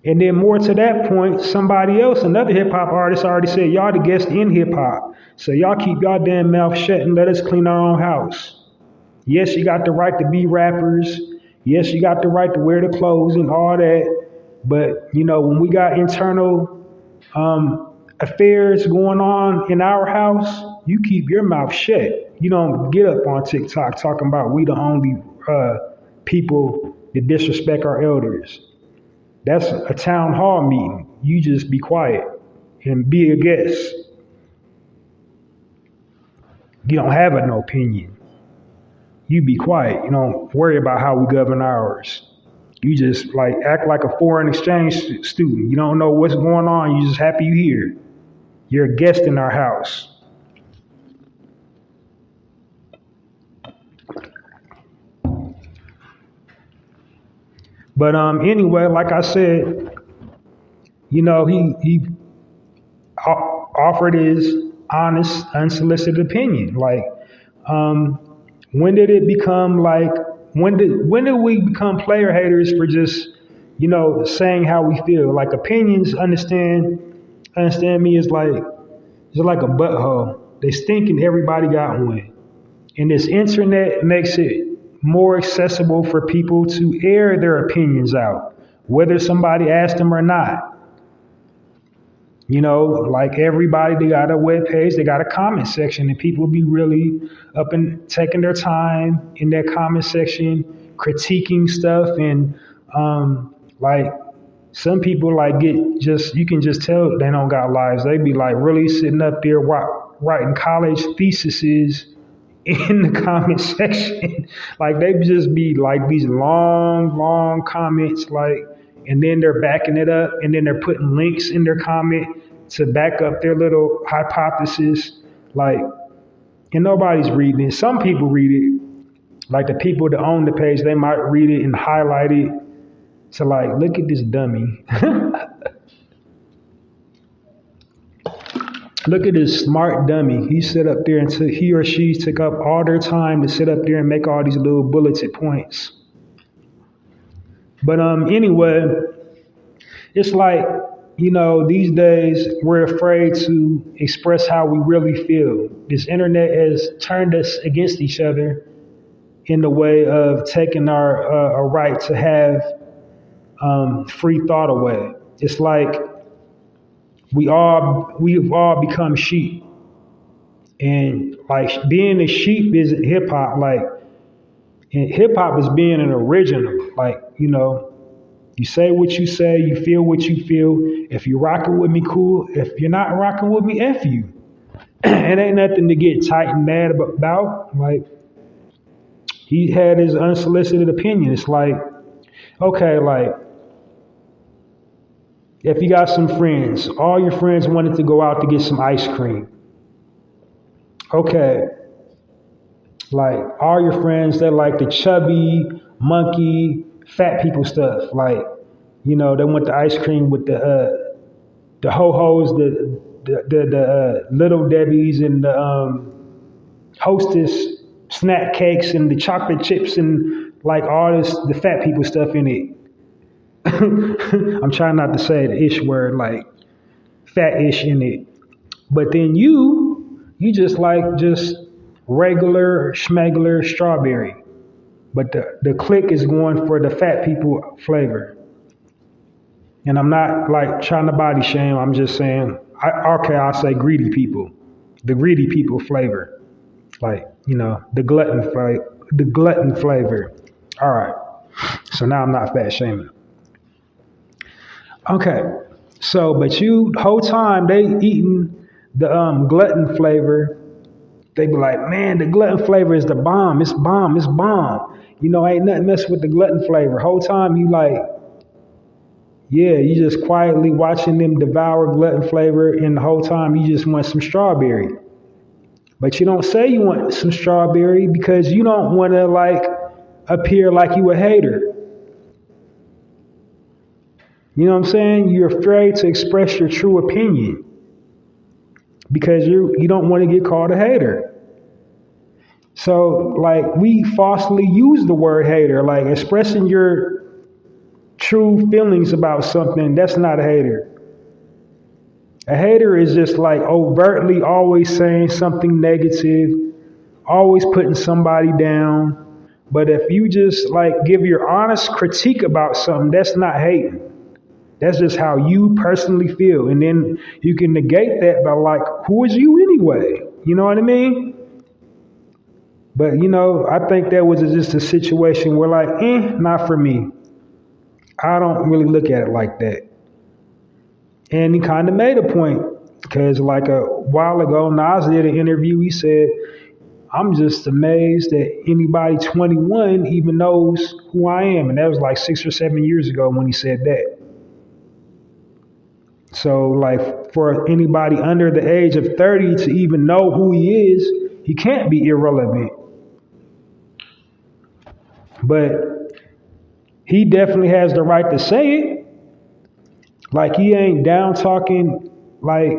And then more to that point, somebody else, another hip hop artist already said, y'all the guest in hip hop. So y'all keep y'all damn mouth shut and let us clean our own house. Yes, you got the right to be rappers. Yes, you got the right to wear the clothes and all that. But, when we got internal affairs going on in our house, you keep your mouth shut. You don't get up on TikTok talking about we the only people that disrespect our elders. That's a town hall meeting. You just be quiet and be a guest. You don't have an opinion. You be quiet. You don't worry about how we govern ours. You just act like a foreign exchange student. You don't know what's going on. You just happy you here. You're a guest in our house. But anyway, like I said, he offered his honest, unsolicited opinion. Like, when did it become when did we become player haters for just saying how we feel? Like, opinions, understand me, is like a butthole. They stink and everybody got one. And this internet makes it more accessible for people to air their opinions out, whether somebody asked them or not. Like everybody, they got a web page, they got a comment section, and people be really up and taking their time in that comment section, critiquing stuff. And some people you can just tell they don't got lives. They be really sitting up there writing college theses in the comment section. They just be these long comments, and then they're backing it up, and then they're putting links in their comment to back up their little hypothesis. And nobody's reading it. Some people read it. The people that own the page, they might read it and highlight it to look at this dummy. Look at this smart dummy. He sit up there and he or she took up all their time to sit up there and make all these little bulleted points. But anyway, it's these days we're afraid to express how we really feel. This internet has turned us against each other in the way of taking our right to have free thought away. It's we've all become sheep, and being a sheep isn't hip hop. And hip hop is being an original. You say what you say, you feel what you feel. If you're rocking with me, cool. If you're not rocking with me, F you. It ain't nothing to get tight and mad about. He had his unsolicited opinion. It's okay, if you got some friends, all your friends wanted to go out to get some ice cream. Okay. All your friends that like the chubby, monkey, fat people stuff. They want the ice cream with the ho-hos, the Little Debbie's and the Hostess snack cakes and the chocolate chips and like all this, the fat people stuff in it. I'm trying not to say the ish word, like fat-ish in it. But then you just like just regular schmegular strawberry. But the click is going for the fat people flavor. And I'm not like trying to body shame. I'm just saying, I'll say greedy people. The greedy people flavor. Like, the glutton flavor. All right. So now I'm not fat shaming. Okay. So, but whole time they eating the glutton flavor, they be like, man, the glutton flavor is the bomb. It's bomb. It's bomb. Ain't nothing mess with the glutton flavor. Whole time you like, yeah, you just quietly watching them devour glutton flavor, and the whole time you just want some strawberry. But you don't say you want some strawberry because you don't want to like appear like you a hater. You know what I'm saying? You're afraid to express your true opinion because you don't want to get called a hater. So like we falsely use the word hater, like expressing your true feelings about something, that's not a hater. A hater is just like overtly always saying something negative, always putting somebody down. But if you just like give your honest critique about something, that's not hating. That's just how you personally feel. And then you can negate that by like, who is you anyway? You know what I mean? But I think that was just a situation where like, not for me. I don't really look at it like that. And he kind of made a point because like a while ago, Nas did an interview. He said, I'm just amazed that anybody 21 even knows who I am. And that was like 6 or 7 years ago when he said that. So like for anybody under the age of 30 to even know who he is, he can't be irrelevant. But he definitely has the right to say it. Like he ain't down talking, like,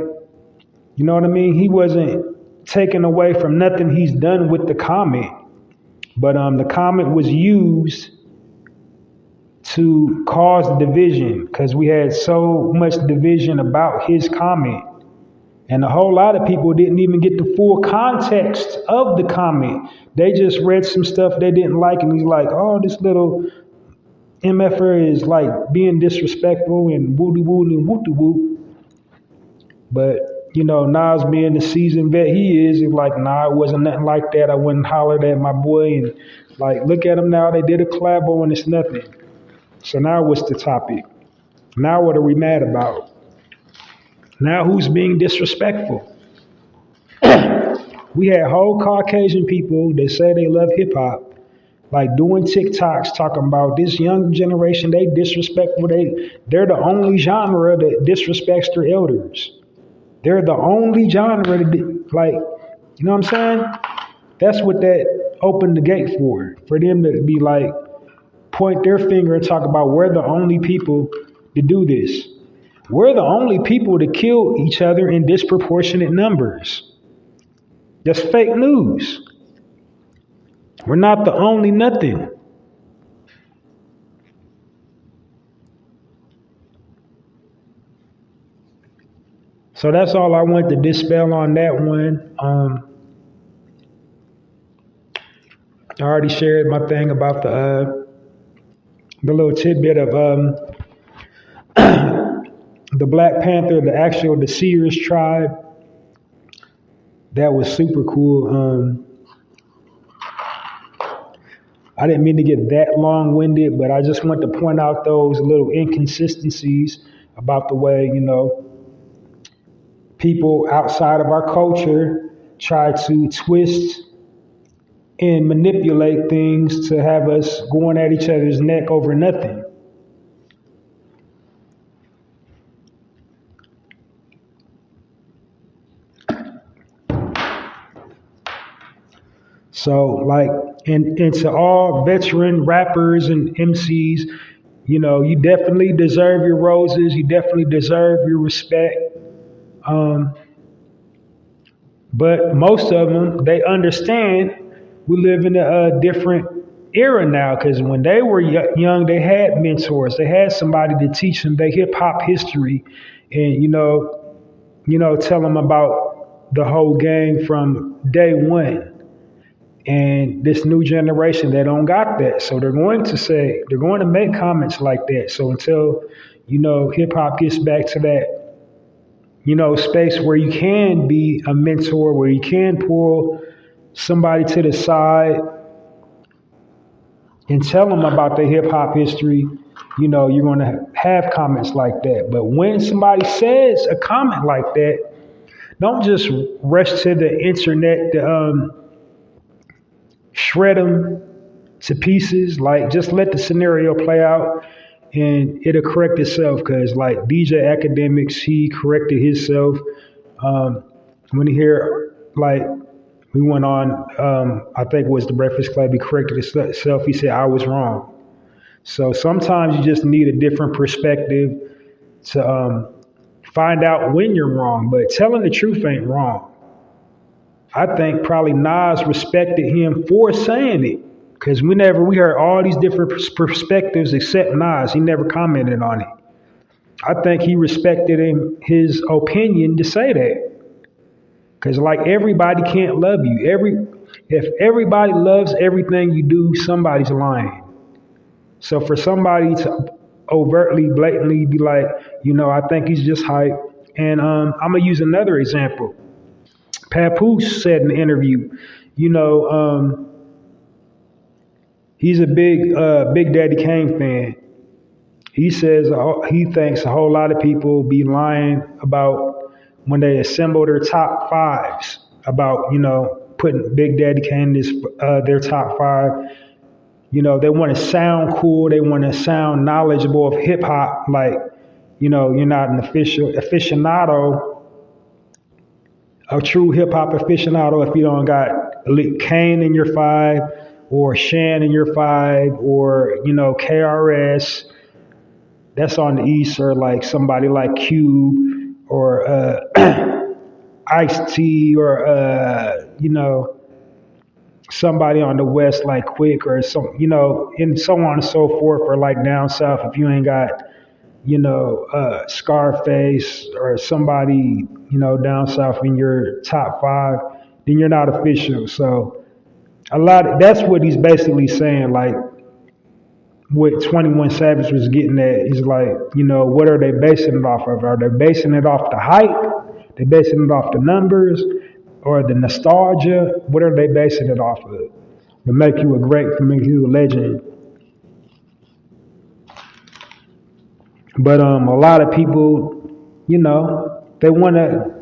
you know what I mean? He wasn't taken away from nothing he's done with the comment. But the comment was used to cause division because we had so much division about his comment. And a whole lot of people didn't even get the full context of the comment. They just read some stuff they didn't like and he's like, oh, this little MFer is like being disrespectful and woody woody and wooty woo. But, Nas being the seasoned vet he is like, nah, it wasn't nothing like that. I wouldn't hollered at my boy and like, look at him now. They did a collabo and it's nothing. So now what's the topic? Now what are we mad about? Now who's being disrespectful? We had whole Caucasian people that say they love hip hop, like doing TikToks talking about this young generation, they disrespectful. They're the only genre that disrespects their elders. They're the only genre that, like, you know what I'm saying? That's what that opened the gate for them to be like, point their finger and talk about we're the only people to do this. We're the only people to kill each other in disproportionate numbers. That's fake news. We're not the only nothing. So that's all I want to dispel on that one. I already shared my thing about the little tidbit of the Black Panther, the Seers tribe. That was super cool. I didn't mean to get that long-winded, but I just want to point out those little inconsistencies about the way, people outside of our culture try to twist and manipulate things to have us going at each other's neck over nothing. So like, and to all veteran rappers and MCs, you definitely deserve your roses. You definitely deserve your respect. But most of them, they understand we live in a different era now, because when they were young, they had mentors. They had somebody to teach them their hip hop history, and tell them about the whole game from day one. And this new generation, they don't got that, so they're going to make comments like that. So until hip hop gets back to that space where you can be a mentor, where you can pull somebody to the side and tell them about their hip hop history, you're going to have comments like that. But when somebody says a comment like that, don't just rush to the internet to shred them to pieces. Like, just let the scenario play out and it'll correct itself. Because like DJ Academics, he corrected himself when he hear, like, we went on, I think it was the Breakfast Club, he corrected himself. He said, I was wrong. So sometimes you just need a different perspective to find out when you're wrong. But telling the truth ain't wrong. I think probably Nas respected him for saying it, because we heard all these different perspectives except Nas. He never commented on it. I think he respected his opinion to say that. Because like, everybody can't love you. If everybody loves everything you do, somebody's lying. So for somebody to overtly, blatantly be like, I think he's just hype. And I'm going to use another example. Papoose said in the interview, he's a big Daddy Kane fan. He says he thinks a whole lot of people be lying about when they assemble their top fives, about, putting Big Daddy Kane in their top five. They want to sound cool. They want to sound knowledgeable of hip hop. Like, you're not an aficionado, a true hip hop aficionado, if you don't got Kane in your five, or Shan in your five, or, KRS. That's on the East, or like somebody like Cube, or Ice-T, or somebody on the West like Quick, or some, and so on and so forth. Or like down south, if you ain't got, Scarface or somebody, down south in your top five, then you're not official. So that's what he's basically saying. Like, what 21 Savage was getting at is like, what are they basing it off of? Are they basing it off the hype? They basing it off the numbers or the nostalgia? What are they basing it off of? To make you to make you a legend. But a lot of people, they want to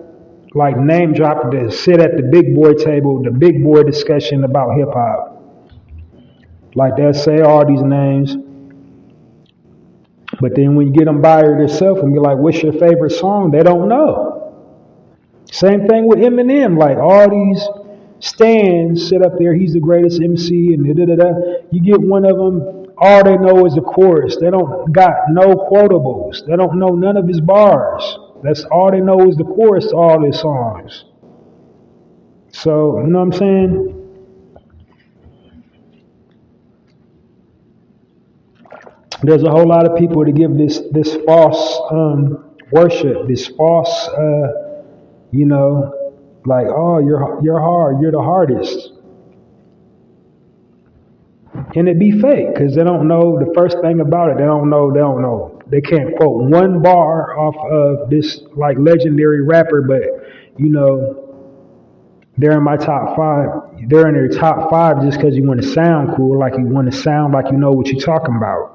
like name drop, to sit at the big boy table, the big boy discussion about hip hop. Like, they'll say all these names, but then when you get them by yourself and be like, what's your favorite song? They don't know. Same thing with Eminem. Like, all these stands sit up there, he's the greatest MC, and da-da-da-da. You get one of them, all they know is the chorus. They don't got no quotables. They don't know none of his bars. That's all they know is the chorus to all his songs. So, you know what I'm saying? There's a whole lot of people to give this false worship, this false, like, oh, you're hard, you're the hardest, and it be fake, because they don't know the first thing about it. They don't know. They can't quote one bar off of this like legendary rapper, but they're in my top five. They're in their top five just because you want to sound cool, like you want to sound like you know what you're talking about.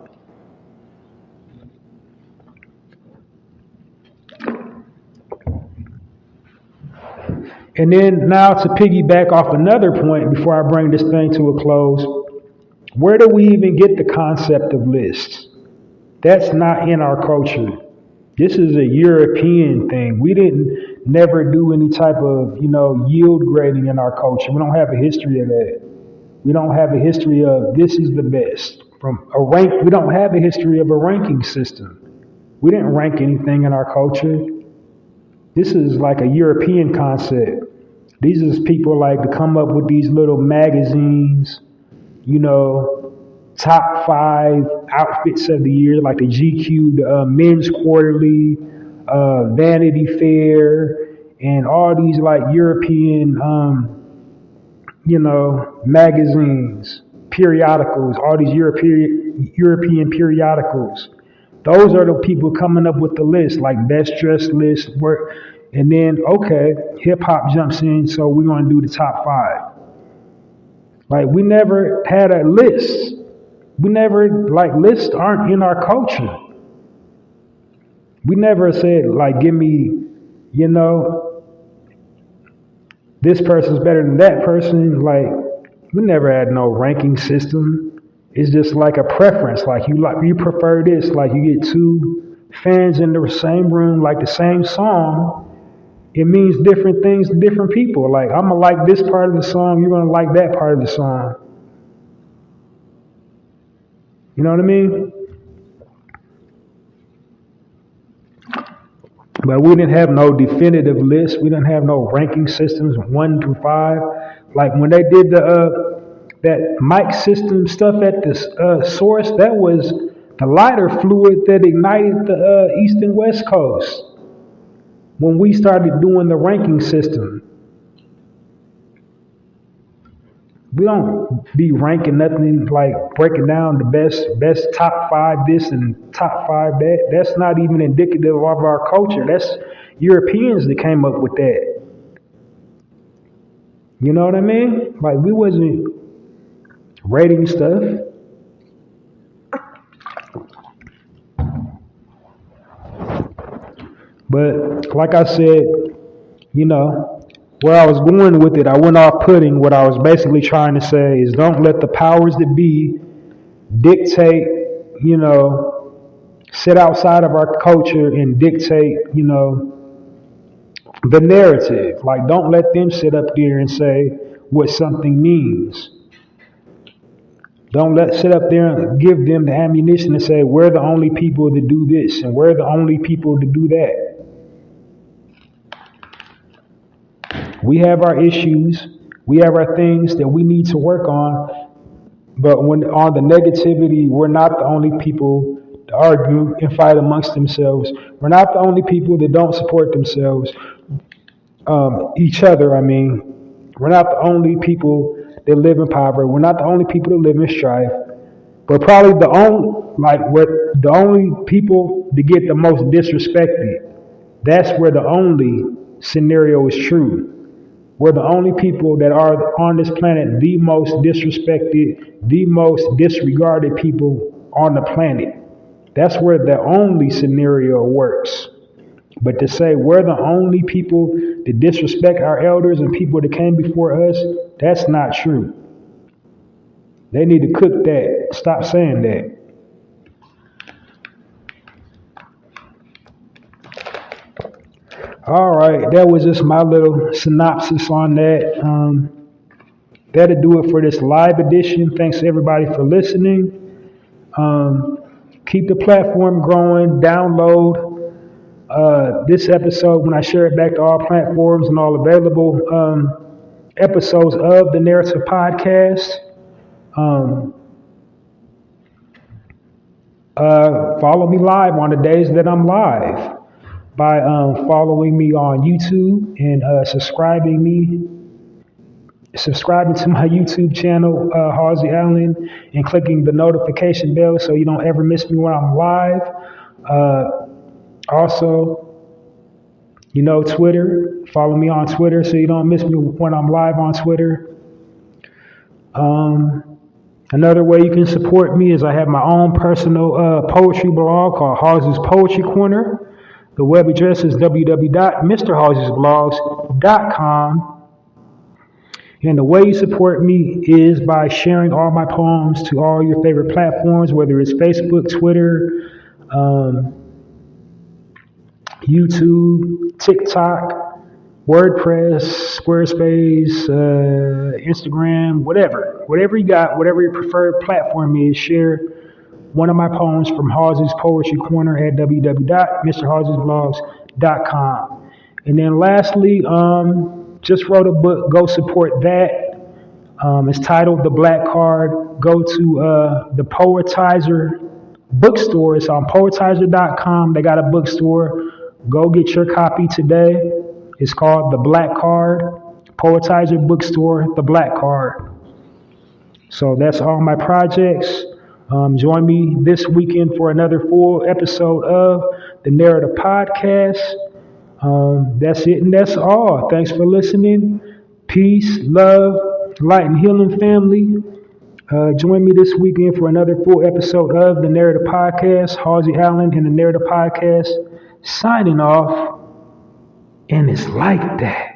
And then now, to piggyback off another point before I bring this thing to a close, where do we even get the concept of lists? That's not in our culture. This is a European thing. We didn't never do any type of, yield grading in our culture. We don't have a history of that. We don't have a history of this is the best. We don't have a history of a ranking system. We didn't rank anything in our culture. This is like a European concept. These are people like to come up with these little magazines, you know, top 5 outfits of the year, like the GQ, the Men's Quarterly, Vanity Fair, and all these like European, magazines, periodicals, all these European periodicals. Those are the people coming up with the list, like best dressed list, work, and then okay, hip hop jumps in, so we're gonna do the top 5. Like we never had a list. We never like lists aren't in our culture. We never said like give me, you know, this person's better than that person. Like we never had no ranking system. It's just like a preference. Like you prefer this. Like you get 2 fans in the same room, like the same song. It means different things to different people. Like I'm gonna like this part of the song. You're gonna like that part of the song. You know what I mean? But we didn't have no definitive list. We didn't have no ranking systems 1 through 5. Like when they did that mic system stuff at the source, that was the lighter fluid that ignited the East and West Coast. When we started doing the ranking system, we don't be ranking nothing like breaking down the best top 5 this and top 5 that. That's not even indicative of our culture. That's Europeans that came up with that. You know what I mean? Like we wasn't rating stuff. But like I said, you know, where I was going with it, I went off putting. What I was basically trying to say is don't let the powers that be dictate, you know, sit outside of our culture and dictate, you know, the narrative. Like don't let them sit up there and say what something means. Don't sit up there and give them the ammunition to say we're the only people to do this and we're the only people to do that. We have our issues. We have our things that we need to work on. But when on the negativity, we're not the only people to argue and fight amongst themselves. We're not the only people that don't support themselves, each other. I mean, we're not the only people that live in poverty. We're not the only people that live in strife. But probably the only people that get the most disrespected. That's where the only scenario is true. We're the only people that are on this planet the most disrespected, the most disregarded people on the planet. That's where the only scenario works. But to say we're the only people that disrespect our elders and people that came before us, that's not true. They need to cook that. Stop saying that. All right, that was just my little synopsis on that. That'll do it for this live edition. Thanks everybody for listening. Keep the platform growing. Download this episode when I share it back to all platforms and all available episodes of the Narrative Podcast. Follow me live on the days that I'm live by following me on YouTube and subscribing to my YouTube channel, Halsey Allen, and clicking the notification bell so you don't ever miss me when I'm live. Also, you know, Twitter. Follow me on Twitter so you don't miss me when I'm live on Twitter. Another way you can support me is I have my own personal poetry blog called Halsey's Poetry Corner. The web address is www.mrhalseysblogs.com. And the way you support me is by sharing all my poems to all your favorite platforms, whether it's Facebook, Twitter, YouTube, TikTok, WordPress, Squarespace, Instagram, whatever you got, whatever your preferred platform is, share one of my poems from Halsey's Poetry Corner at www.mrhalseysblogs.com. And then lastly, just wrote a book. Go support that. It's titled The Black Card. Go to the Poetizer bookstore. It's on poetizer.com. They got a bookstore. Go get your copy today. It's called The Black Card. Poetizer bookstore, The Black Card. So that's all my projects. Join me this weekend for another full episode of the Narrative Podcast. That's it and that's all. Thanks for listening. Peace, love, light, and healing, family. Join me this weekend for another full episode of the Narrative Podcast. Halsey Allen and the Narrative Podcast signing off. And it's like that.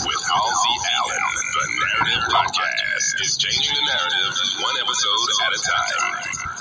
With Halsey Allen, the Narrative Podcast is changing the narrative one episode at a time.